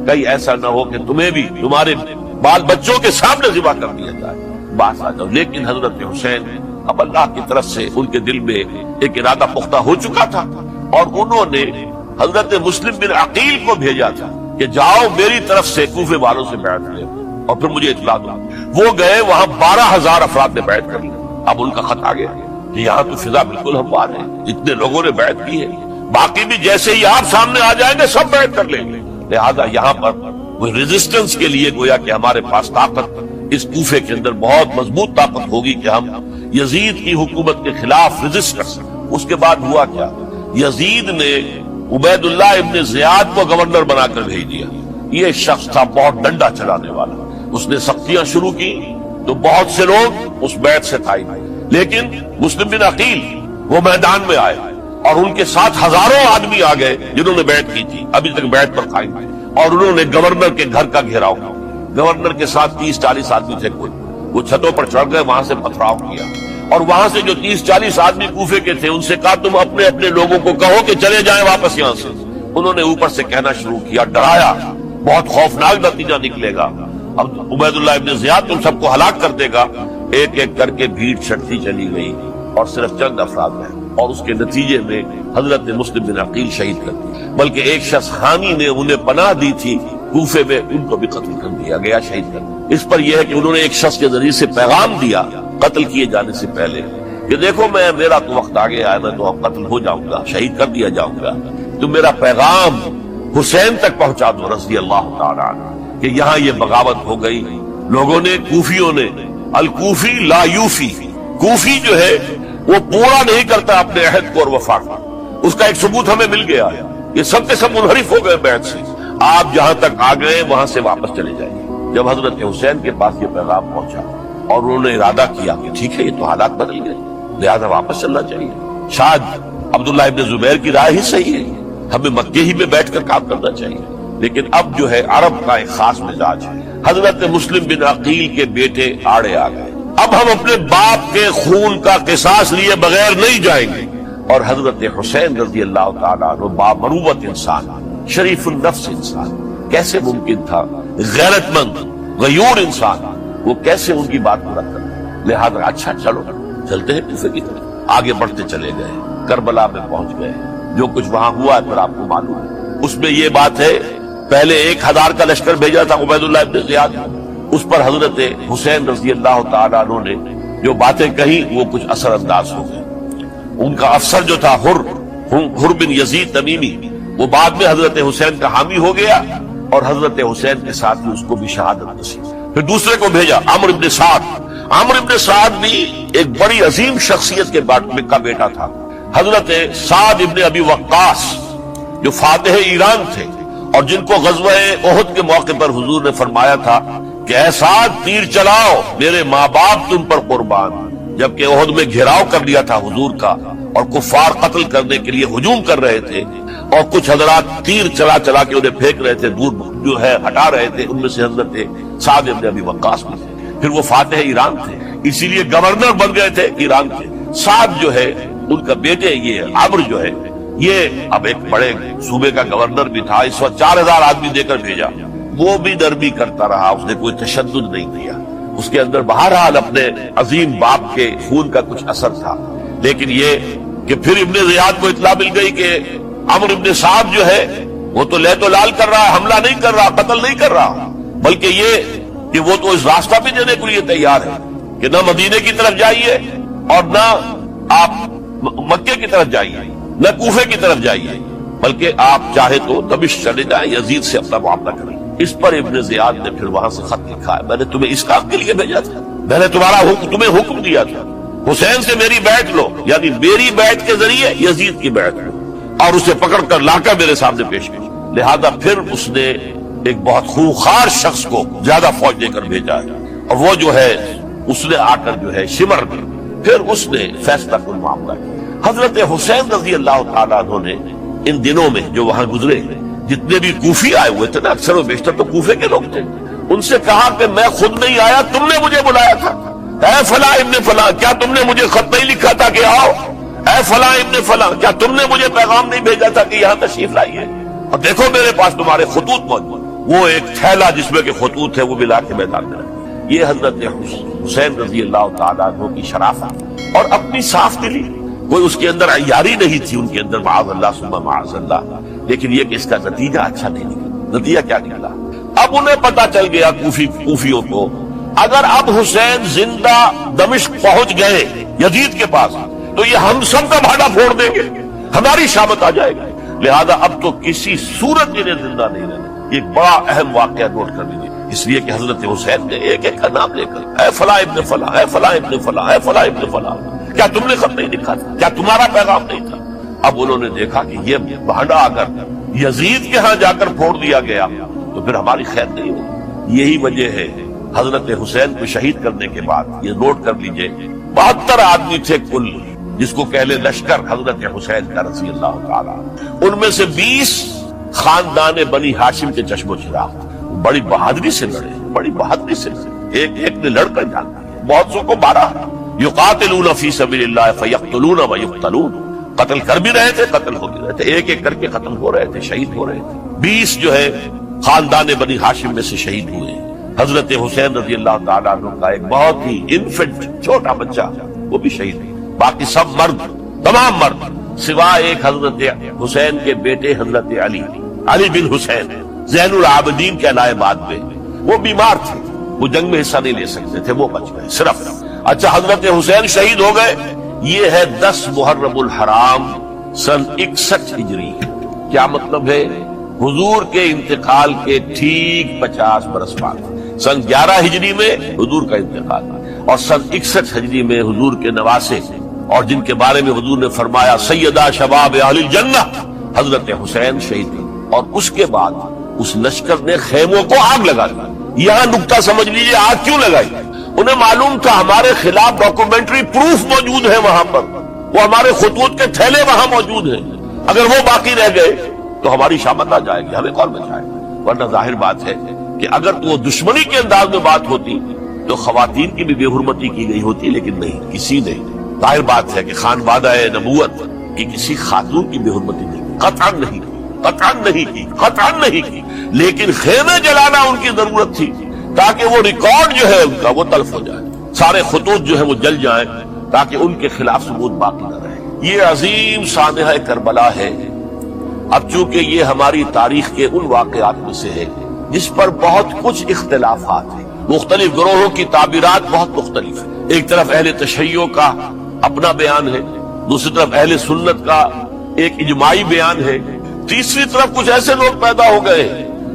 Speaker 1: کہیں ایسا نہ ہو کہ تمہیں بھی تمہارے بال بچوں کے سامنے ذبح کر دیا جائے. بات آ جاؤ. لیکن حضرت حسین، اب اللہ کی طرف سے ان کے دل میں ایک ارادہ پختہ ہو چکا تھا، اور انہوں نے حضرت مسلم بن عقیل کو بھیجا تھا کہ جاؤ میری طرف سے کوفے والوں سے بیعت لے اور پھر مجھے اطلاع دو. وہ گئے، وہاں 12,000 افراد نے بیعت کر لی. اب ان کا خط آ گیا کہ یہاں تو فضا بالکل ہموار ہے، اتنے لوگوں نے بیعت کی ہے، باقی بھی جیسے ہی آپ سامنے آ جائیں گے سب بیعت کر لیں گے. لہذا یہاں پر وہ ریزسٹنس کے لیے گویا کہ ہمارے پاس طاقت اس کوفے کے اندر بہت مضبوط طاقت ہوگی کہ ہم یزید کی حکومت کے خلاف ریزسٹ کر سکیں. اس کے بعد ہوا کیا؟ یزید نے عبید اللہ ابن زیاد کو گورنر بنا کر بھیج دیا. یہ شخص تھا بہت ڈنڈا چلانے والا. اس نے سختیاں شروع کی تو بہت سے لوگ اس بیعت سے تائب ہوئے، لیکن مسلم بن عقیل وہ میدان میں آئے اور ان کے ساتھ ہزاروں آدمی آ گئے جنہوں نے بیعت کی تھی، ابھی تک بیعت پر قائم تھے، اور انہوں نے گورنر کے گھر کا گھیراؤ کیا. گورنر کے ساتھ 30-40 آدمی تھے. کوئی وہ چھتوں پر چڑھ گئے، وہاں سے پتھراؤ کیا، اور وہاں سے جو 30-40 آدمی کوفے کے تھے ان سے کہا تم اپنے اپنے لوگوں کو کہو کہ چلے جائیں واپس یہاں سے. انہوں نے اوپر سے کہنا شروع کیا، ڈرایا، بہت خوفناک نتیجہ نکلے گا، اب عبید اللہ ابن زیاد تم سب کو ہلاک کر دے گا. ایک ایک کر کے بھیڑ چھٹتی چلی گئی اور صرف چند افراد رہے، اور اس کے نتیجے میں حضرت مسلم بن عقیل شہید کر دی. بلکہ ایک شخص حامی نے انہیں پناہ دی تھی کوفے میں، ان کو بھی قتل کر دیا گیا، شہید کر دیا. اس پر یہ ہے کہ انہوں نے ایک شخص کے ذریعے سے پیغام دیا قتل کیے جانے سے پہلے کہ دیکھو میرا تو وقت آ گیا ہے، میں تو اب قتل ہو جاؤں گا، شہید کر دیا جاؤں گا، تو میرا پیغام حسین تک پہنچا دو رضی اللہ تعالی عنہ کہ یہاں یہ بغاوت ہو گئی. لوگوں نے، کوفیوں نے، الکوفی لا یوفی، کوفی جو ہے وہ پورا نہیں کرتا اپنے عہد کو اور وفا کو. اس کا ایک ثبوت ہمیں مل گیا ہے. یہ سب کے سب منحرف ہو گئے بیعت سے. آپ جہاں تک آ گئے وہاں سے واپس چلے جائیے. جب حضرت حسین کے پاس یہ پیغام پہنچا اور انہوں نے ارادہ کیا کہ ٹھیک ہے یہ تو حالات بدل گئے، لہذا واپس چلنا چاہیے. شاید عبداللہ ابن زبیر کی رائے ہی صحیح ہے، ہمیں مکے ہی میں بیٹھ کر کام کرنا چاہیے. لیکن اب جو ہے عرب کا ایک خاص مزاج ہے. حضرت مسلم بن عقیل کے بیٹے آڑے آ گئے، اب ہم اپنے باپ کے خون کا قصاص لیے بغیر نہیں جائیں گے. اور حضرت حسین رضی اللہ تعالیٰ عنہ بامروت انسان، شریف النفس انسان، کیسے ممکن تھا غیرت مند غیور انسان وہ کیسے ان کی بات پورا کر. لہذا اچھا چلو چلتے ہیں کوفے کی طرف. آگے بڑھتے چلے گئے، کربلا میں پہنچ گئے. جو کچھ وہاں ہوا ہے پھر آپ کو معلوم ہے. اس میں یہ بات ہے پہلے 1000 کا لشکر بھیجا تھا عبید اللہ ابن زیاد، اس پر حضرت حسین رضی اللہ تعالیٰ عنہ نے جو باتیں کہی وہ کچھ اثر انداز ہو گئے. ان کا افسر جو تھا حر بن یزید تمیمی، وہ بعد میں حضرت حسین کا حامی ہو گیا اور حضرت حسین کے ساتھ اس کو بھی شہادت نصیب. پھر دوسرے کو بھیجا عمرو ابن سعد. عمرو ابن سعد بھی ایک بڑی عظیم شخصیت کے کا بیٹا تھا. حضرت سعد ابن ابی وقاص جو فاتح ایران تھے اور جن کو غزوہ احد کے موقع پر حضور نے فرمایا تھا کہ اے سعد تیر چلاؤ میرے ماں باپ تم پر قربان. جبکہ احد میں گھیراؤ کر لیا تھا حضور کا اور کفار قتل کرنے کے لیے ہجوم کر رہے تھے اور کچھ حضرات تیر چلا چلا کے انہیں پھینک رہے تھے, دور جو ہے ہٹا رہے تھے. ان میں سے حضرت سعد ابن ابی وقاص بھی تھے. پھر وہ فاتح ایران تھے, اسی لیے گورنر بن گئے تھے ایران کے. سعد جو ہے ان کا بیٹے یہ عمرو جو ہے یہ اب ایک بڑے صوبے کا گورنر بھی تھا. اس وقت 4000 آدمی دے کر بھیجا. وہ بھی نرمی کرتا رہا, اس نے کوئی تشدد نہیں کیا. اس کے اندر بہرحال اپنے عظیم باپ کے خون کا کچھ اثر تھا. لیکن یہ کہ پھر ابن زیاد کو اطلاع مل گئی کہ عمرو ابن سعد جو ہے وہ تو لے تو لال کر رہا ہے, حملہ نہیں کر رہا, قتل نہیں کر رہا, بلکہ یہ کہ وہ تو اس راستہ بھی دینے کے لیے تیار ہے کہ نہ مدینے کی طرف جائیے اور نہ آپ مکے کی طرف جائیے, نہ کوفے کی طرف جائیے, بلکہ آپ چاہے تو دمشق چلے جائیں, یزید سے اپنا معاملہ کریں. اس پر ابن زیاد نے پھر وہاں سے خط لکھا ہے, میں نے تمہیں اس کام کے لیے بھیجا تھا, میں نے تمہیں حکم دیا تھا حسین سے میری بیعت لو, یعنی میری بیعت کے ذریعے یزید کی بیعت لو, اور اسے پکڑ کر لا کر میرے سامنے پیش کی. لہذا پھر اس نے ایک بہت خونخوار شخص کو زیادہ فوج دے کر بھیجا ہے, اور وہ جو ہے اس نے آ کر جو ہے شمر میں پھر اس نے فیصلہ کن معاملہ کیا. حضرت حسین رضی اللہ تعالیٰ عنہ نے ان دنوں میں جو وہاں گزرے جتنے بھی کوفی آئے ہوئے تھے نا, اکثر و بیشتر تو کوفے کے لوگ تھے, ان سے کہا کہ میں خود نہیں آیا, تم نے مجھے بلایا تھا. اے فلاں ابن فلاں, کیا تم نے مجھے خط نہیں لکھا تھا کہ آؤ؟ اے فلاں ابن فلاں, کیا تم نے مجھے پیغام نہیں بھیجا تھا کہ یہاں تشریف لائیے؟ اور دیکھو میرے پاس تمہارے خطوط موجود. وہ ایک تھیلا جس میں کہ خطوط ہے وہ بھی لا کے میدان میں رکھے. یہ حضرت حسین رضی اللہ تعالیٰ عنہ کی شرافت اور اپنی صاف دلی. کوئی اس کے اندر عیاری نہیں تھی ان کے اندر, معاذ اللہ ثم معاذ اللہ. لیکن یہ کہ اس کا نتیجہ اچھا نہیں نکلا. نتیجہ کیا نکلا؟ اب انہیں پتا چل گیا کوفیوں کو, اگر اب حسین زندہ دمشق پہنچ گئے یزید کے پاس تو یہ ہم سب کا بھاڑا پھوڑ دیں گے, ہماری شامت آ جائے گی. لہذا اب تو کسی صورت انہیں زندہ نہیں رہنا. ایک بڑا اہم واقعہ نوٹ کر لیجیے, اس لیے کہ حضرت حسین نے ایک ایک کا نام لے کر اے فلاں ابن فلاں, اے فلاں ابن فلاں, اے فلاں ابن فلاں, کیا تم نے خط نہیں لکھا تھا؟ کیا تمہارا پیغام نہیں تھا؟ اب انہوں نے دیکھا کہ یہ بھانڈا اگر یزید کے ہاں جا کر پھوڑ دیا گیا تو پھر ہماری خیر نہیں ہوگی. یہی وجہ ہے حضرت حسین کو شہید کرنے کے بعد, یہ نوٹ کر لیجئے, 72 آدمی تھے کل جس کو کہلے لشکر حضرت حسین کا رضی اللہ تعالیٰ. ان میں سے 20 خاندان بنی ہاشم کے چشم و چراغ. بڑی بہادری سے لڑے, بڑی بہادری سے لڑے, ایک نے لڑ کر جان دیا. بہت سو کو مارا. یقاتلون فی سبیل اللہ فیقتلون ویقتلون, قتل کر بھی رہے تھے, قتل ہو بھی رہے تھے, ایک ایک کر کے قتل ہو رہے تھے, شہید ہو رہے تھے. 20 جو ہے خاندان بنی ہاشم میں سے شہید ہوئے. حضرت حسین رضی اللہ تعالیٰ عنہ کا ایک بہت ہی انفنٹ چھوٹا بچہ وہ بھی شہید ہے. باقی سب مرد, تمام مرد, سوائے ایک حضرت حسین کے بیٹے حضرت علی بن حسین زین العابدین کہلائے بعد میں. وہ بیمار تھے, وہ جنگ میں حصہ نہیں لے سکتے تھے, وہ بچ گئے صرف. اچھا حضرت حسین شہید ہو گئے. یہ ہے 10 محرم الحرام سن 61 ہجری. کیا مطلب ہے؟ حضور کے انتقال کے ٹھیک 50 برس بعد سن 11 ہجری میں حضور کا انتقال, اور سن 61 ہجری میں حضور کے نواسے اور جن کے بارے میں حضور نے فرمایا سیدہ شباب اہل الجنہ حضرت حسین شہید ہوئے. اور اس کے بعد اس لشکر نے خیموں کو آگ لگا دی. یہاں نکتہ سمجھ لیجیے, آگ کیوں لگائی؟ انہیں معلوم تھا ہمارے خلاف ڈاکومنٹری پروف موجود ہے وہاں پر, وہ ہمارے خطوط کے تھیلے وہاں موجود ہیں, اگر وہ باقی رہ گئے تو ہماری شامت آ جائے گی, ہمیں کون بچائے. ورنہ ظاہر بات ہے کہ اگر وہ دشمنی کے انداز میں بات ہوتی تو خواتین کی بھی بے حرمتی کی گئی ہوتی, لیکن نہیں, کسی نے. ظاہر بات ہے کہ خانوادہ نبوت کی کسی خاتون کی بے حرمتی نہیں, قطعاً نہیں کی, لیکن خیمے جلانا ان کی ضرورت تھی تاکہ وہ ریکارڈ جو ہے ان کا وہ تلف ہو جائے, سارے خطوط جو ہے وہ جل جائیں تاکہ ان کے خلاف ثبوت باقی نہ رہے. یہ عظیم سانحہ کربلا ہے. اب چونکہ یہ ہماری تاریخ کے ان واقعات میں سے ہے جس پر بہت کچھ اختلافات ہیں, مختلف گروہوں کی تعبیرات بہت مختلف ہیں. ایک طرف اہل تشیع کا اپنا بیان ہے, دوسری طرف اہل سنت کا ایک اجماعی بیان ہے, تیسری طرف کچھ ایسے لوگ پیدا ہو گئے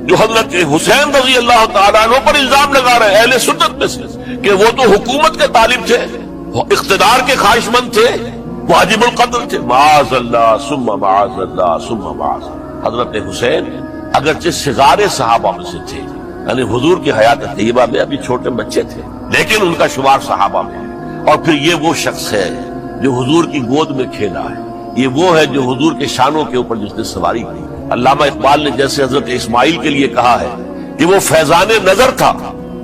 Speaker 1: جو حضرت حسین رضی اللہ تعالیٰ عنہ پر الزام لگا رہے ہیں اہل سنت میں سے کہ وہ تو حکومت کے طالب تھے، وہ اقتدار کے خواہش مند تھے، واجب القتل تھے۔ معاذ اللہ ثم معاذ اللہ ثم معاذ اللہ۔ حضرت حسین اگرچہ صغار صحابہ میں سے تھے، یعنی حضور کی حیات طیبہ میں ابھی چھوٹے بچے تھے، لیکن ان کا شمار صحابہ میں ہے۔ اور پھر یہ وہ شخص ہے جو حضور کی گود میں کھیلا ہے، یہ وہ ہے جو حضور کے شانوں کے اوپر جس نے سواری کی۔ علامہ اقبال نے جیسے حضرت اسماعیل کے لیے کہا ہے کہ وہ فیضان نظر تھا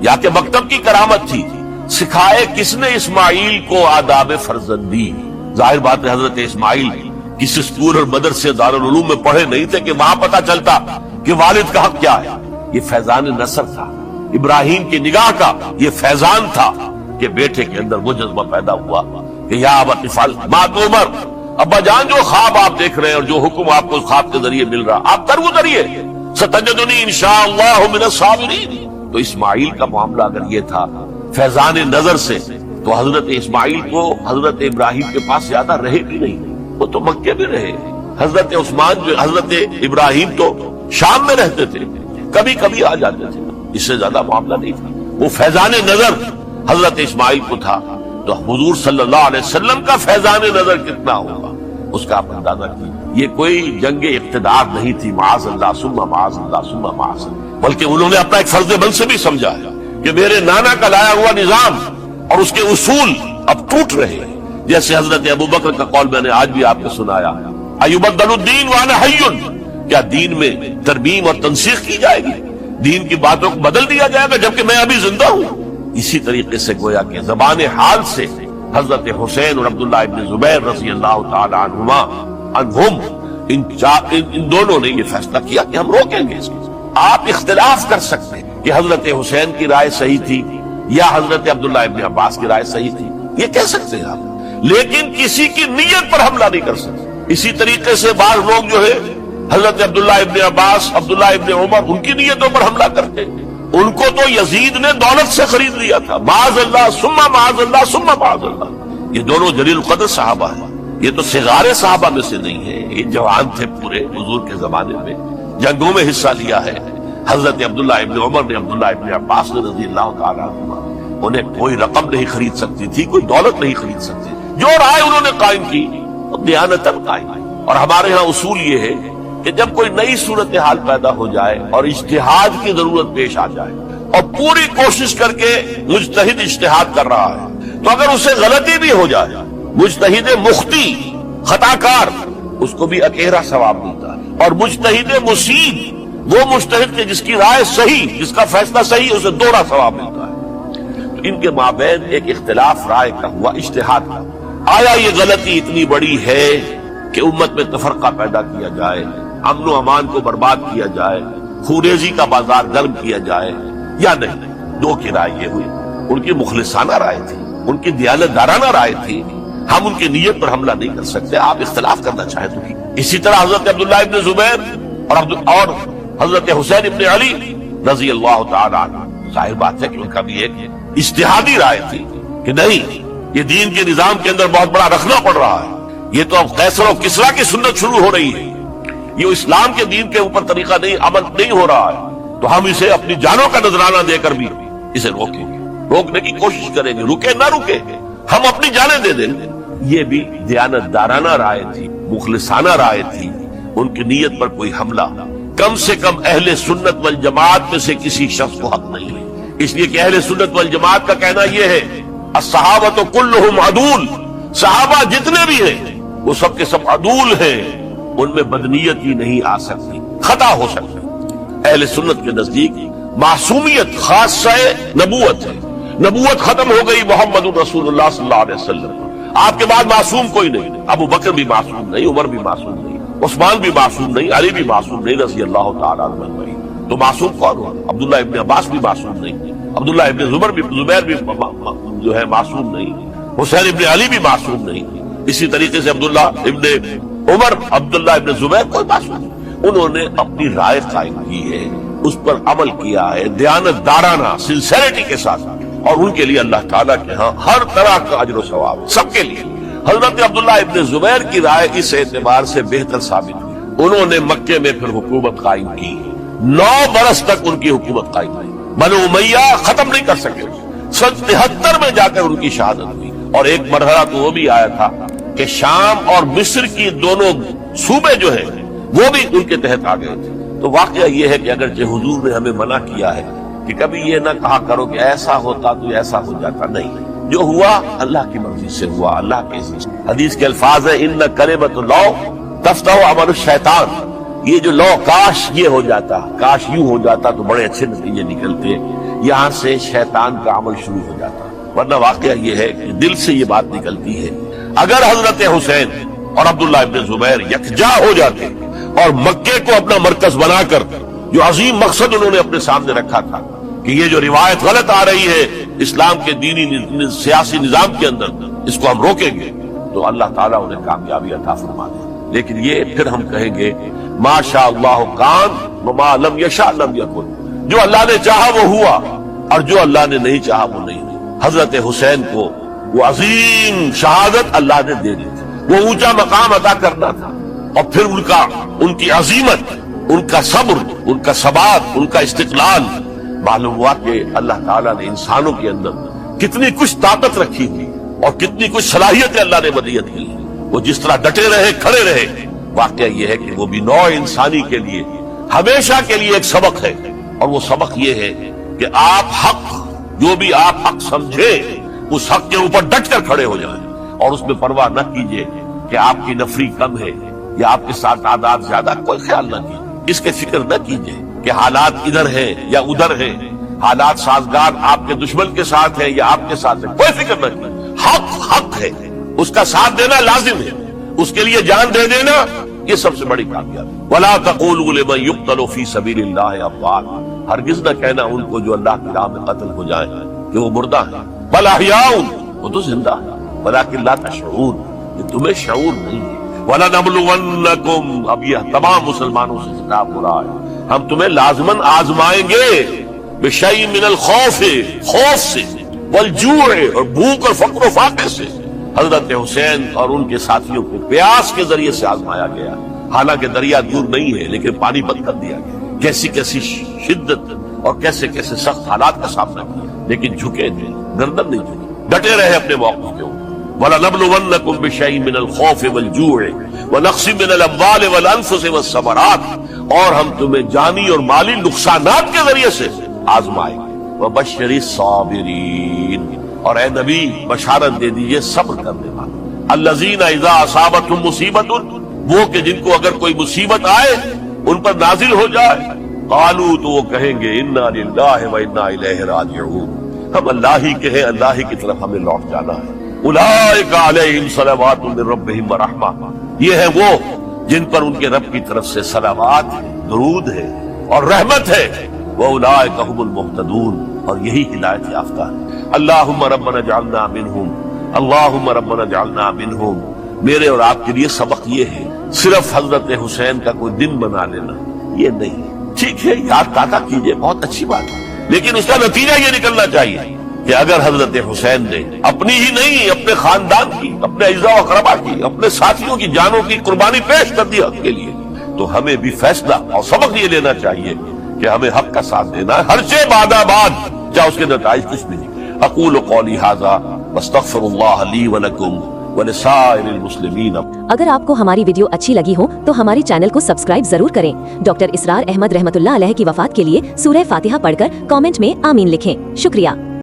Speaker 1: یا کہ مکتب کی کرامت تھی، سکھائے کس نے اسماعیل کو آداب فرزندی۔ ظاہر بات ہے حضرت اسماعیل کسی اسکول اور مدرسے دارالعلوم میں پڑھے نہیں تھے کہ وہاں پتہ چلتا کہ والد کا حق کیا ہے۔ یہ فیضان نصر تھا، ابراہیم کی نگاہ کا یہ فیضان تھا کہ بیٹے کے اندر وہ جذبہ پیدا ہوا کہ یا ابت افعل ما تؤمر، ابا جان جو خواب آپ دیکھ رہے ہیں اور جو حکم آپ کو خواب کے ذریعے مل رہا آپ کر گزریے، ستجدنی انشاءاللہ من الصابرین۔ تو اسماعیل کا معاملہ اگر یہ تھا فیضان نظر سے، تو حضرت اسماعیل کو حضرت ابراہیم کے پاس زیادہ رہے بھی نہیں، وہ تو مکے میں رہے۔ حضرت عثمان جو حضرت ابراہیم تو شام میں رہتے تھے، کبھی کبھی آ جاتے تھے، اس سے زیادہ معاملہ نہیں تھا۔ وہ فیضان نظر حضرت اسماعیل کو تھا، تو حضور صلی اللہ علیہ وسلم کا فیضان نظر کتنا ہوگا اس کا آپ اندازہ کیجیے۔ یہ کوئی جنگ اقتدار نہیں تھی، معاذ اللہ ثم معاذ اللہ ثم معاذ اللہ، بلکہ انہوں نے اپنا ایک فرض منصبی سمجھا ہے کہ میرے نانا کا لایا ہوا نظام اور اس کے اصول اب ٹوٹ رہے ہیں۔ جیسے حضرت ابو بکر کا قول میں نے آج بھی آپ کو سنایا، ایبدل الدین وانا حی، کیا دین میں ترمیم اور تنسیخ کی جائے گی، دین کی باتوں کو بدل دیا جائے گا جبکہ میں ابھی زندہ ہوں۔ اسی طریقے سے گویا کہ زبان حال سے حضرت حسین اور عبداللہ ابن زبیر رضی اللہ تعالی عنہما ان دونوں نے یہ فیصلہ کیا کہ ہم روکیں گے اس کو۔ آپ اختلاف کر سکتے ہیں کہ حضرت حسین کی رائے صحیح تھی یا حضرت عبداللہ ابن عباس کی رائے صحیح تھی، یہ کہہ سکتے ہیں آپ، لیکن کسی کی نیت پر حملہ نہیں کر سکتے۔ اسی طریقے سے بعض لوگ جو ہے حضرت عبداللہ ابن عباس، عبداللہ ابن عمر، ان کی نیتوں پر حملہ کرتے ہیں۔ ان کو تو یزید نے دولت سے خرید لیا تھا، معاذ اللہ ثم معاذ اللہ ثم معاذ اللہ۔ یہ دونوں جلیل القدر صحابہ ہیں، یہ تو صغار صحابہ میں سے نہیں ہے، یہ جوان تھے پورے حضور کے زمانے میں، جنگوں میں حصہ لیا ہے۔ حضرت عبداللہ ابن عمر نے، عبداللہ ابن عباس نے رضی اللہ تعالیٰ عنہ، انہیں کوئی رقم نہیں خرید سکتی تھی، کوئی دولت نہیں خرید سکتی، جو رائے انہوں نے قائم کی دیانتاً قائم کی۔ اور ہمارے ہاں اصول یہ ہے کہ جب کوئی نئی صورتحال پیدا ہو جائے اور اجتہاد کی ضرورت پیش آ جائے اور پوری کوشش کر کے مجتہد اجتہاد کر رہا ہے، تو اگر اسے غلطی بھی ہو جائے، مجتہد مخطی خطا کار، اس کو بھی اکیرا ثواب ملتا ہے، اور مجتہد مصیب وہ مجتہد کے جس کی رائے صحیح، جس کا فیصلہ صحیح، اسے دوہرا ثواب ملتا ہے۔ تو ان کے مابین ایک اختلاف رائے کا ہوا، اجتہاد کا۔ آیا یہ غلطی اتنی بڑی ہے کہ امت میں تفرقہ پیدا کیا جائے، امن و امان کو برباد کیا جائے، خوریزی کا بازار گرم کیا جائے، یا نہیں؟ دو کی رائے یہ ہوئی، ان کی مخلصانہ رائے تھی، ان کی دیانت دارانہ رائے تھی، ہم ان کی نیت پر حملہ نہیں کر سکتے، آپ اختلاف کرنا چاہیں تو۔ اسی طرح حضرت عبداللہ ابن زبیر اور حضرت حسین ابن علی رضی اللہ تعالی عنہ، ظاہر بات ہے کہ ان کا بھی ایک اجتہادی رائے تھی کہ نہیں، یہ دین کے نظام کے اندر بہت بڑا رکھنا پڑ رہا ہے، یہ تو اب قیصر و کسریٰ کی سنت شروع ہو رہی ہے، یہ اسلام کے دین کے اوپر طریقہ نہیں، عمل نہیں ہو رہا ہے، تو ہم اسے اپنی جانوں کا نذرانہ دے کر بھی اسے روکیں گے، روکنے کی کوشش کریں گے، رکے نہ رکے ہم اپنی جانیں دے دیں۔ یہ بھی دیانت دارانہ رائے تھی، مخلصانہ رائے تھی، ان کی نیت پر کوئی حملہ کم سے کم اہل سنت والجماعت میں سے کسی شخص کو حق نہیں ہے، اس لیے کہ اہل سنت والجماعت کا کہنا یہ ہے الصحابۃ کلہم عدول، صحابہ جتنے بھی ہیں وہ سب کے سب عدول ہیں، ان میں بدنیت ہی نہیں آ سکتی، خطا ہو سکتی۔ اہل سنت کے نزدیک معصومیت خاصہ نبوت ہے، نبوت ختم ہو گئی محمد رسول اللہ صلی اللہ علیہ وسلم، آپ کے بعد معصوم کوئی نہیں، ابو بکر بھی معصوم نہیں، عمر بھی معصوم نہیں، عثمان بھی معصوم نہیں، علی بھی معصوم نہیں رضی اللہ تعالیٰ عنہ۔ تو معصوم کون ہوا؟ عبداللہ ابن عباس بھی معصوم نہیں، عبداللہ ابن زبیر بھی جو ہے معصوم نہیں، حسین ابن علی بھی معصوم نہیں، اسی طریقے سے عبداللہ ابن عمر، عبداللہ ابن زبیر کوئی معصوم نہیں۔ انہوں نے اپنی رائے قائم کی ہے، اس پر عمل کیا ہے دیانت دارانہ سنسیریٹی کے ساتھ، اور ان کے لیے اللہ تعالیٰ کے ہاں ہر طرح کا اجر و ثواب سب کے لیے۔ حضرت عبداللہ ابن زبیر کی رائے اس اعتبار سے بہتر ثابت ہوئی،
Speaker 2: انہوں نے مکے میں پھر حکومت قائم کی، 9 برس تک ان کی حکومت قائم رہی، بنو امیہ ختم نہیں کر سکے۔ سن 73 میں جا کر ان کی شہادت ہوئی، اور ایک مرحلہ تو وہ بھی آیا تھا کہ شام اور مصر کی دونوں صوبے جو ہیں وہ بھی ان کے تحت آ گئے تھے۔ تو واقعہ یہ ہے کہ اگرچہ حضور نے ہمیں منع کیا ہے کہ کبھی یہ نہ کہا کرو کہ ایسا ہوتا تو ایسا ہو جاتا، نہیں، جو ہوا اللہ کی مرضی سے ہوا، اللہ کے عزت سے۔ حدیث کے الفاظ ہیں ان کلمۃ اللہ تفتح عمل الشیطان، یہ جو لو کاش یہ ہو جاتا، کاش یوں ہو جاتا تو بڑے اچھے نتیجے نکلتے، یہاں سے شیطان کا عمل شروع ہو جاتا۔ ورنہ واقعہ یہ ہے کہ دل سے یہ بات نکلتی ہے۔ اگر حضرت حسین اور عبداللہ ابن زبیر یکجا ہو جاتے اور مکے کو اپنا مرکز بنا کر جو عظیم مقصد انہوں نے اپنے سامنے رکھا تھا کہ یہ جو روایت غلط آ رہی ہے اسلام کے دینی سیاسی نظام کے اندر، اس کو ہم روکیں گے، تو اللہ تعالیٰ انہیں کامیابی عطا فرما دے۔ لیکن یہ پھر ہم کہیں گے ما شاء اللہ کان وما لم یشاء لم یکن، جو اللہ نے چاہا وہ ہوا اور جو اللہ نے نہیں چاہا وہ نہیں۔ حضرت حسین کو وہ عظیم شہادت اللہ نے دے دی تھی، وہ اونچا مقام عطا کرنا تھا، اور پھر ان کی عظیمت، ان کا صبر، ان کا ثبات، ان کا استقلال، معلوم ہوا کہ اللہ تعالیٰ نے انسانوں کے اندر کتنی کچھ طاقت رکھی ہوئی اور کتنی کچھ صلاحیتیں اللہ نے ودیت کی، وہ جس طرح ڈٹے رہے، کھڑے رہے۔ واقعہ یہ ہے کہ وہ بھی نوع انسانی کے لیے ہمیشہ کے لیے ایک سبق ہے، اور وہ سبق یہ ہے کہ آپ حق، جو بھی آپ حق سمجھے اس حق کے اوپر ڈٹ کر کھڑے ہو جائیں، اور اس میں پرواہ نہ کیجئے کہ آپ کی نفری کم ہے یا آپ کے ساتھ تعداد زیادہ، کوئی خیال نہ کیجئے، اس کے فکر نہ کیجئے کہ حالات ادھر ہیں یا ادھر ہیں، حالات سازگار آپ کے دشمن کے ساتھ ہیں یا آپ کے ساتھ ہے، کوئی فکر نہ کیجئے۔ حق حق ہے، اس کا ساتھ دینا لازم ہے، اس کے لیے جان دے دینا یہ سب سے بڑی کامیابی۔ وَلَا تَقُولُوا لِمَن يُقْتَلُ فِي سَبِيلِ اللَّهِ أَمْوَاتٌ، ہرگز نہ کہنا ان کو جو اللہ کی راہ میں قتل ہو جائیں کہ وہ مردہ ہیں، بل احیاء، وہ تو زندہ ہیں، ولیکن لا تشعرون، یہ تمہیں شعور نہیں ہے۔ وَلَنَبْلُوَنَّكُمْ، اب یہ تمام مسلمانوں سے خطاب ہو رہا ہے، ہم تمہیں لازماً آزمائیں گے، بِشَيْءٍ مِّنَ الْخَوْفِ، خوف سے، وَالْجُوعِ، اور بھوک اور فقر و فاقے سے۔ حضرت حسین اور ان کے ساتھیوں کو پیاس کے ذریعے سے آزمایا گیا، حالانکہ دریا دور نہیں ہے لیکن پانی بند کر دیا گیا، کیسی کیسی شدت اور کیسے کیسے سخت حالات کا سامنا کیا، لیکن جھکے نہیں، گردن نہیں جھکی، ڈٹے رہے اپنے موقف کے اوپر۔ وَلَنَبْلُوَنَّكُمْ بِشَيْءٍ مِّنَ الْخَوْفِ وَالْجُوعِ وَنَقْصٍ مِّنَ الْأَمْوَالِ وَالْأَنفُسِ وَالثَّمَرَاتِ، اور ہم تمہیں جانی اور مالی نقصانات کے ذریعے سے آزمائیں گے۔ وَبَشِّرِ الصَّابِرِينَ، اور اے نبی بشارت دے دیجئے صبر کرنے والوں، الذین اذا اصابتهم مصیبت، وہ کہ جن کو اگر کوئی مصیبت آئے ان پر نازل ہو جائے، قالوا، تو وہ کہیں گے انا للہ و انا الیہ راجعون، ہم اللہ ہی کے ہیں، اللہ ہی کی طرف ہمیں لوٹ جانا ہے۔ اولئک علیہم صلوات من ربہم ورحمہ، یہ ہیں وہ جن پر ان کے رب کی طرف سے صلوات ہے، درود ہے اور رحمت ہے، واولئک هم المہتدون، اور یہی ہدایت یافتہ ہے۔ اللہم ربنا اجعلنا منہم، اللہم ربنا اجعلنا منہم۔ میرے اور آپ کے لیے سبق یہ ہے، صرف حضرت حسین کا کوئی دن بنا لینا یہ نہیں، ٹھیک ہے یاد تازہ کیجئے، بہت اچھی بات ہے، لیکن اس کا نتیجہ یہ نکلنا چاہیے کہ اگر حضرت حسین نے اپنی ہی نہیں، اپنے خاندان کی، اپنے اعزاء و اقربا کی، اپنے ساتھیوں کی جانوں کی قربانی پیش کر دی حق کے لیے، تو ہمیں بھی فیصلہ اور سبق یہ لینا چاہیے کہ ہمیں حق کا ساتھ دینا ہے، ہر شے بعد چاہے اس کے نتائج کچھ بھی نہیں۔ اقول قولی ھذا واستغفر اللہ لی ولکم ولسائر المسلمین۔
Speaker 3: اگر آپ کو ہماری ویڈیو اچھی لگی ہو تو ہمارے چینل کو سبسکرائب ضرور کریں۔ ڈاکٹر اسرار احمد رحمۃ اللہ علیہ کی وفات کے لیے سورہ فاتحہ پڑھ کر کامنٹ میں آمین لکھیں۔ شکریہ۔